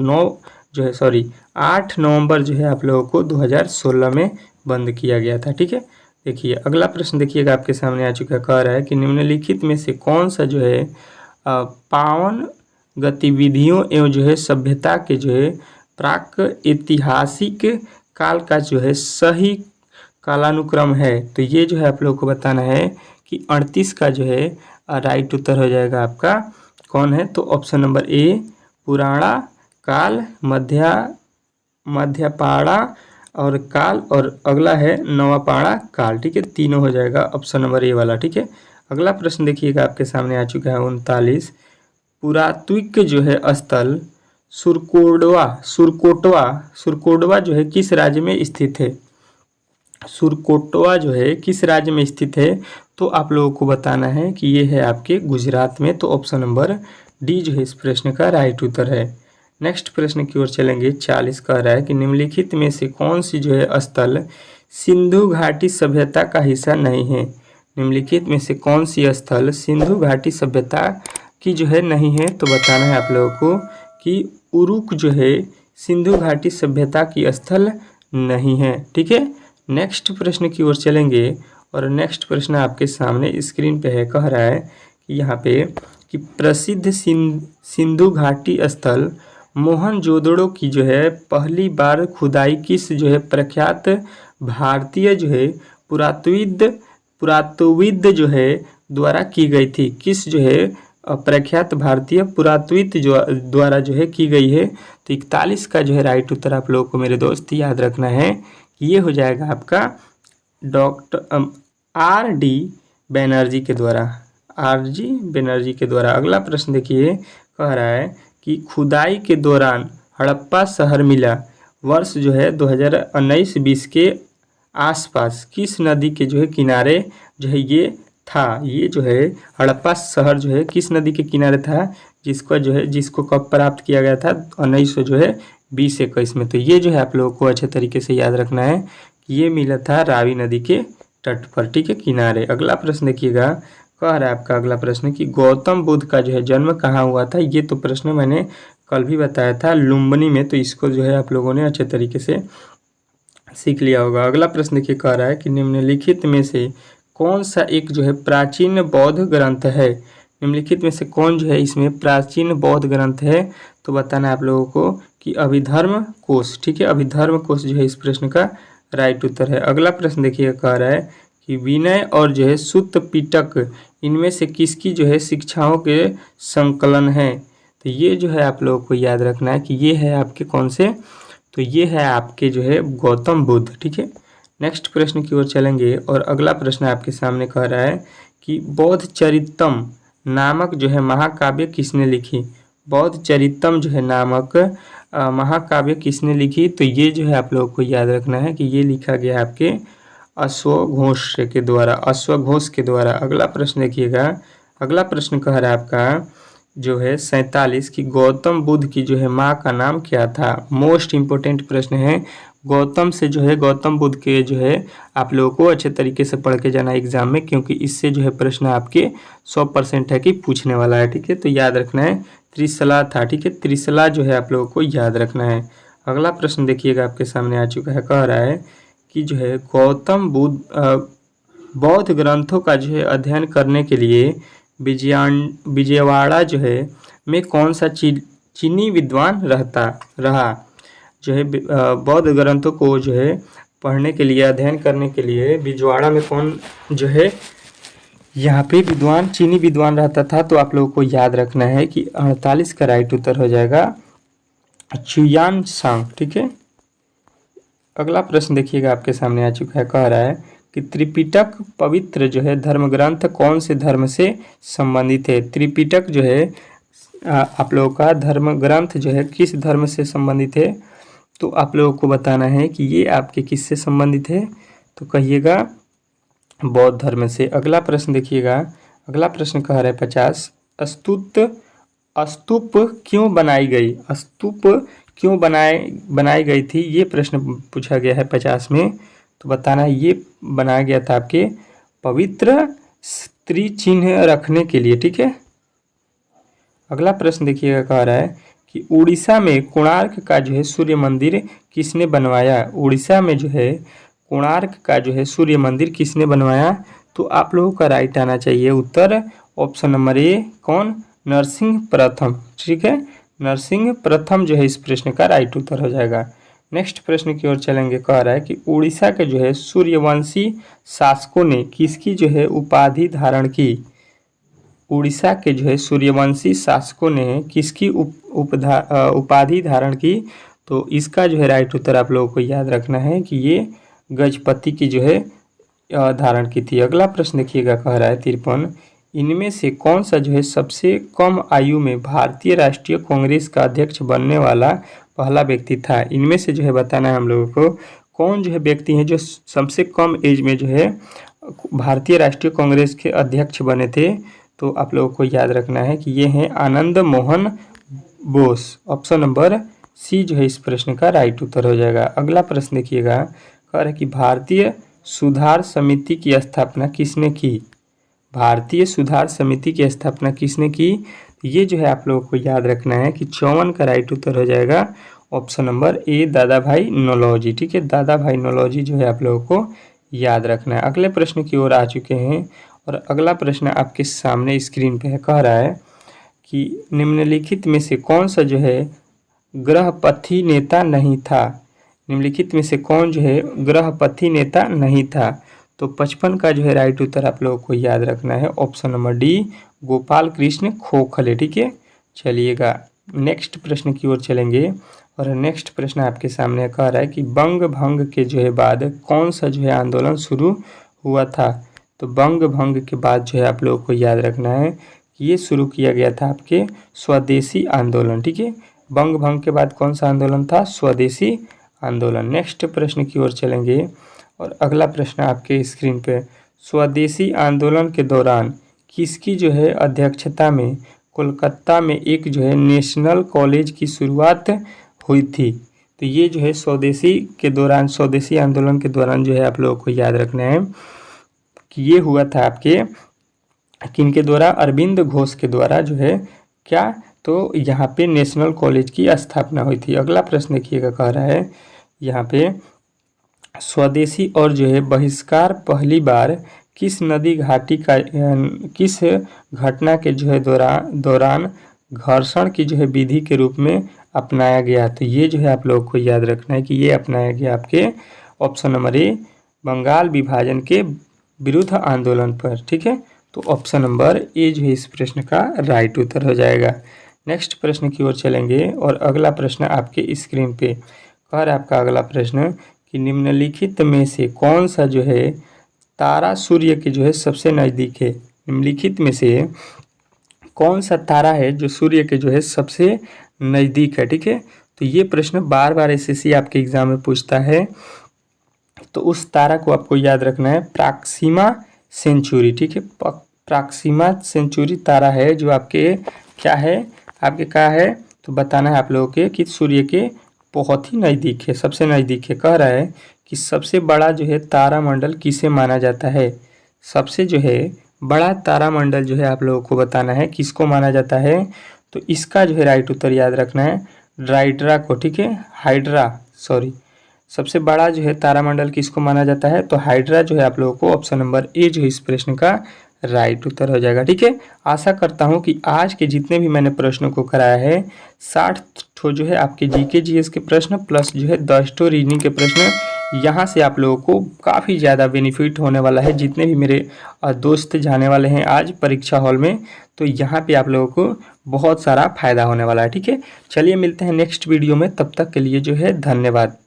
8 नवंबर जो है आप लोगों को 2016 में बंद किया गया था। ठीक है, देखिए अगला प्रश्न देखिएगा आपके सामने आ चुका है। कह रहा है कि निम्नलिखित में से कौन सा जो है पावन गतिविधियों एवं जो है सभ्यता के जो है प्राक ऐतिहासिक काल का जो है सही कालानुक्रम है। तो ये जो है आप लोगों को बताना है कि 38 का जो है राइट उत्तर हो जाएगा आपका कौन है, तो ऑप्शन नंबर ए पुराणा काल, मध्यपाड़ा और काल, और अगला है नवापाड़ा काल। ठीक है, तीनों हो जाएगा ऑप्शन नंबर ए वाला। ठीक है, अगला प्रश्न देखिएगा आपके सामने आ चुका है 39। पुरातात्विक जो है स्थल सुरकोटवा जो है किस राज्य में स्थित है? सुरकोटवा जो है किस राज्य में स्थित है? तो आप लोगों को बताना है कि ये है आपके गुजरात में। तो ऑप्शन नंबर डी जो है इस प्रश्न का राइट उत्तर है। नेक्स्ट प्रश्न की ओर चलेंगे। 40 कह रहा है कि निम्नलिखित में से कौन सी जो है स्थल सिंधु घाटी सभ्यता का हिस्सा नहीं है? निम्नलिखित में से कौन सी स्थल सिंधु घाटी सभ्यता की जो है नहीं है? तो बताना है आप लोगों को कि उरुक जो है सिंधु घाटी सभ्यता की स्थल नहीं है। ठीक है, नेक्स्ट प्रश्न की ओर चलेंगे और नेक्स्ट प्रश्न आपके सामने स्क्रीन पे है। कह रहा है कि यहाँ पे कि प्रसिद्ध सिंधु घाटी स्थल मोहनजोदड़ो की जो है पहली बार खुदाई किस जो है प्रख्यात भारतीय जो है पुरातत्वविद जो है द्वारा की गई थी? किस जो है प्रख्यात भारतीय पुरातत्वविद जो द्वारा जो है की गई है? तो 41 का जो है राइट उत्तर आप लोगों को मेरे दोस्त याद रखना है कि ये हो जाएगा आपका डॉक्टर R.D. बनर्जी के द्वारा। R.G. बनर्जी के द्वारा। अगला प्रश्न देखिए, कह रहा है कि खुदाई के दौरान हड़प्पा शहर मिला वर्ष जो है 2019-20 के आसपास किस नदी के जो है किनारे जो है ये था? ये जो है हड़प्पा शहर जो है किस नदी के किनारे था, जिसको कब प्राप्त किया गया था? 1920-21 में। तो ये जो है आप लोगों को अच्छे तरीके से याद रखना है कि ये मिला था रावी नदी के तट पर। ठीक है, किनारे। अगला प्रश्न देखिएगा, कह रहा है आपका अगला प्रश्न कि गौतम बुद्ध का जो है जन्म कहाँ हुआ था? ये तो प्रश्न मैंने कल भी बताया था, लुम्बिनी में। तो इसको जो है आप लोगों ने अच्छे तरीके से सीख लिया होगा। अगला प्रश्न देखिए, कह रहा है कि निम्नलिखित में से कौन सा एक जो है प्राचीन बौद्ध ग्रंथ है? निम्नलिखित में से कौन जो है इसमें प्राचीन बौद्ध ग्रंथ है? तो बताना है आप लोगों को कि अभिधर्म कोश। ठीक है, अभिधर्म कोश जो है इस प्रश्न का राइट उत्तर है। अगला प्रश्न देखिए, कह रहा है कि विनय और जो है सुत्त पिटक इनमें से किसकी जो है शिक्षाओं के संकलन है? तो ये जो है आप लोगों को याद रखना है कि ये है आपके कौन से? तो ये है आपके जो है गौतम बुद्ध। ठीक है, नेक्स्ट प्रश्न की ओर चलेंगे और अगला प्रश्न आपके सामने कह रहा है कि बौद्ध चरितम नामक जो है महाकाव्य किसने लिखी? बौद्ध चरितम जो है नामक महाकाव्य किसने लिखी? तो ये जो है आप लोगों को याद रखना है कि ये लिखा गया आपके अश्वघोष के द्वारा। अगला प्रश्न देखिएगा। अगला प्रश्न कह रहा है आपका जो है 47 कि गौतम बुद्ध की जो है माँ का नाम क्या था? मोस्ट इम्पोर्टेंट प्रश्न है। गौतम बुद्ध के जो है आप लोगों को अच्छे तरीके से पढ़ के जाना एग्जाम में, क्योंकि इससे जो है प्रश्न आपके 100% है कि पूछने वाला है। ठीक है, तो याद रखना है त्रिशला था। ठीक है, त्रिशला जो है आप लोगों को याद रखना है। अगला प्रश्न देखिएगा आपके सामने आ चुका है। कह रहा है कि जो है गौतम बुद्ध बौद्ध ग्रंथों का जो है अध्ययन करने के लिए विजयवाड़ा जो है में कौन सा चीनी विद्वान रहा? जो है बौद्ध ग्रंथों को जो है पढ़ने के लिए, अध्ययन करने के लिए विजयवाड़ा में कौन जो है यहाँ पे चीनी विद्वान रहता था? तो आप लोगों को याद रखना है कि 48 का राइट उत्तर हो जाएगा चुयान सांग। ठीक है, अगला प्रश्न देखिएगा आपके सामने आ चुका है। कह रहा है कि त्रिपिटक पवित्र जो है धर्म ग्रंथ कौन से धर्म से संबंधित है? त्रिपिटक जो है आप लोगों का धर्म ग्रंथ जो है किस धर्म से संबंधित है? तो आप लोगों को बताना है कि ये आपके किससे संबंधित है? तो कहिएगा बौद्ध धर्म से। अगला प्रश्न देखिएगा। अगला प्रश्न कह रहा है 50 स्तूप क्यों बनाई गई? स्तूप क्यों बनाई गई थी? ये प्रश्न पूछा गया है 50 में। तो बताना है ये बनाया गया था आपके पवित्र स्त्री चिन्ह रखने के लिए। ठीक है, अगला प्रश्न देखिएगा। कह रहा है कि उड़ीसा में कोणार्क का जो है सूर्य मंदिर किसने बनवाया? उड़ीसा में जो है कोणार्क का जो है सूर्य मंदिर किसने बनवाया? तो आप लोगों का राइट आना चाहिए उत्तर ऑप्शन नंबर ए। कौन? नरसिंह प्रथम। ठीक है, नरसिंह प्रथम जो है इस प्रश्न का राइट उत्तर हो जाएगा। नेक्स्ट प्रश्न की ओर चलेंगे। कह रहा है कि उड़ीसा के जो है सूर्यवंशी शासकों ने किसकी जो है उपाधि धारण की? उड़ीसा के जो है सूर्यवंशी शासकों ने किसकी उपाधि धारण की? तो इसका जो है राइट उत्तर आप लोगों को याद रखना है कि ये गजपति की जो है धारण की थी। अगला प्रश्न देखिएगा, कह रहा है 53, इनमें से कौन सा जो है सबसे कम आयु में भारतीय राष्ट्रीय कांग्रेस का अध्यक्ष बनने वाला पहला व्यक्ति था। इनमें से जो है बताना है हम लोगों को कौन जो है व्यक्ति हैं जो सबसे कम एज में जो है भारतीय राष्ट्रीय कांग्रेस के अध्यक्ष बने थे। तो आप लोगों को याद रखना है कि ये हैं Anand Mohan Bose. Option number C जो है इस प्रश्न का राइट उत्तर हो जाएगा। अगला प्रश्न देखिएगा, कह रहा है कि भारतीय सुधार समिति की स्थापना किसने की। भारतीय सुधार समिति की स्थापना किसने की, ये जो है आप लोगों को याद रखना है कि 54 का राइट उत्तर हो जाएगा ऑप्शन नंबर ए दादा भाई नौरोजी। ठीक है, दादा भाई नौरोजी जो है आप लोगों को याद रखना है। अगले प्रश्न की ओर आ चुके हैं और अगला प्रश्न आपके सामने स्क्रीन पे है। कह रहा है कि निम्नलिखित में से कौन सा जो है ग्रहपथी नेता नहीं था। निम्नलिखित में से कौन जो है ग्रहपथी नेता नहीं था। तो 55 का जो है राइट उत्तर आप लोगों को याद रखना है option number D Gopal Krishna Gokhale. ठीक है, चलिएगा नेक्स्ट प्रश्न की ओर चलेंगे और नेक्स्ट प्रश्न आपके सामने कह रहा है कि बंग भंग के जो है बाद कौन सा जो है आंदोलन शुरू हुआ था। तो बंग भंग के बाद जो है आप लोगों को याद रखना है कि ये शुरू किया गया था आपके स्वदेशी आंदोलन। ठीक है, बंग भंग के बाद कौन सा आंदोलन था, स्वदेशी आंदोलन। नेक्स्ट प्रश्न की ओर चलेंगे और अगला प्रश्न आपके स्क्रीन पे, स्वदेशी आंदोलन के दौरान किसकी जो है अध्यक्षता में कोलकाता में एक जो है नेशनल कॉलेज की शुरुआत हुई थी। तो ये जो है स्वदेशी के दौरान, स्वदेशी आंदोलन के दौरान जो है आप लोगों को याद रखना है कि ये हुआ था आपके किनके द्वारा, अरविंद घोष के द्वारा जो है क्या, तो यहाँ पे नेशनल कॉलेज की स्थापना हुई थी। अगला प्रश्न देखिएगा, कह रहा है यहाँ पे स्वदेशी और जो है बहिष्कार पहली बार किस नदी घाटी का किस घटना के जो है दौरान घर्षण की जो है विधि के रूप में अपनाया गया। तो ये जो है आप लोगों को याद रखना है कि ये अपनाया गया आपके ऑप्शन नंबर ए बंगाल विभाजन के विरुद्ध आंदोलन पर। ठीक है, तो ऑप्शन नंबर ए जो है इस प्रश्न का राइट उत्तर हो जाएगा। नेक्स्ट प्रश्न की ओर चलेंगे और अगला प्रश्न आपके स्क्रीन पे कह रहा है आपका अगला प्रश्न कि निम्नलिखित में से कौन सा जो है तारा सूर्य के जो है सबसे नज़दीक है। निम्नलिखित में से कौन सा तारा है जो सूर्य के जो है सबसे नज़दीक है। ठीक है, तो ये प्रश्न बार बार एसएससी आपके एग्जाम में पूछता है। तो उस तारा को आपको याद रखना है प्रॉक्सिमा सेंचुरी। ठीक है, प्रॉक्सिमा सेंचुरी तारा है जो आपके क्या है, आपके क्या है, तो बताना है आप लोगों के कि सूर्य के बहुत ही नज़दीक है, सबसे नज़दीक है। कह रहा है कि सबसे बड़ा जो है तारामंडल किसे माना जाता है। सबसे जो है बड़ा तारामंडल जो है आप लोगों को बताना है किसको माना जाता है। तो इसका जो है राइट उत्तर याद रखना है ड्राइड्रा को। ठीक है, हाइड्रा सॉरी, सबसे बड़ा जो है तारामंडल किसको माना जाता है, तो हाइड्रा जो है आप लोगों को ऑप्शन नंबर ए जो है इस प्रश्न का राइट उत्तर हो जाएगा। ठीक है, आशा करता हूं कि आज के जितने भी मैंने प्रश्नों को कराया है 60 ठो जो है आपके जीके जीएस के प्रश्न प्लस जो है 10 ठो रीजनिंग के प्रश्न, यहाँ से आप लोगों को काफ़ी ज़्यादा बेनिफिट होने वाला है। जितने भी मेरे दोस्त जाने वाले हैं आज परीक्षा हॉल में, तो यहाँ पे आप लोगों को बहुत सारा फायदा होने वाला है। ठीक है, चलिए मिलते हैं नेक्स्ट वीडियो में, तब तक के लिए जो है धन्यवाद।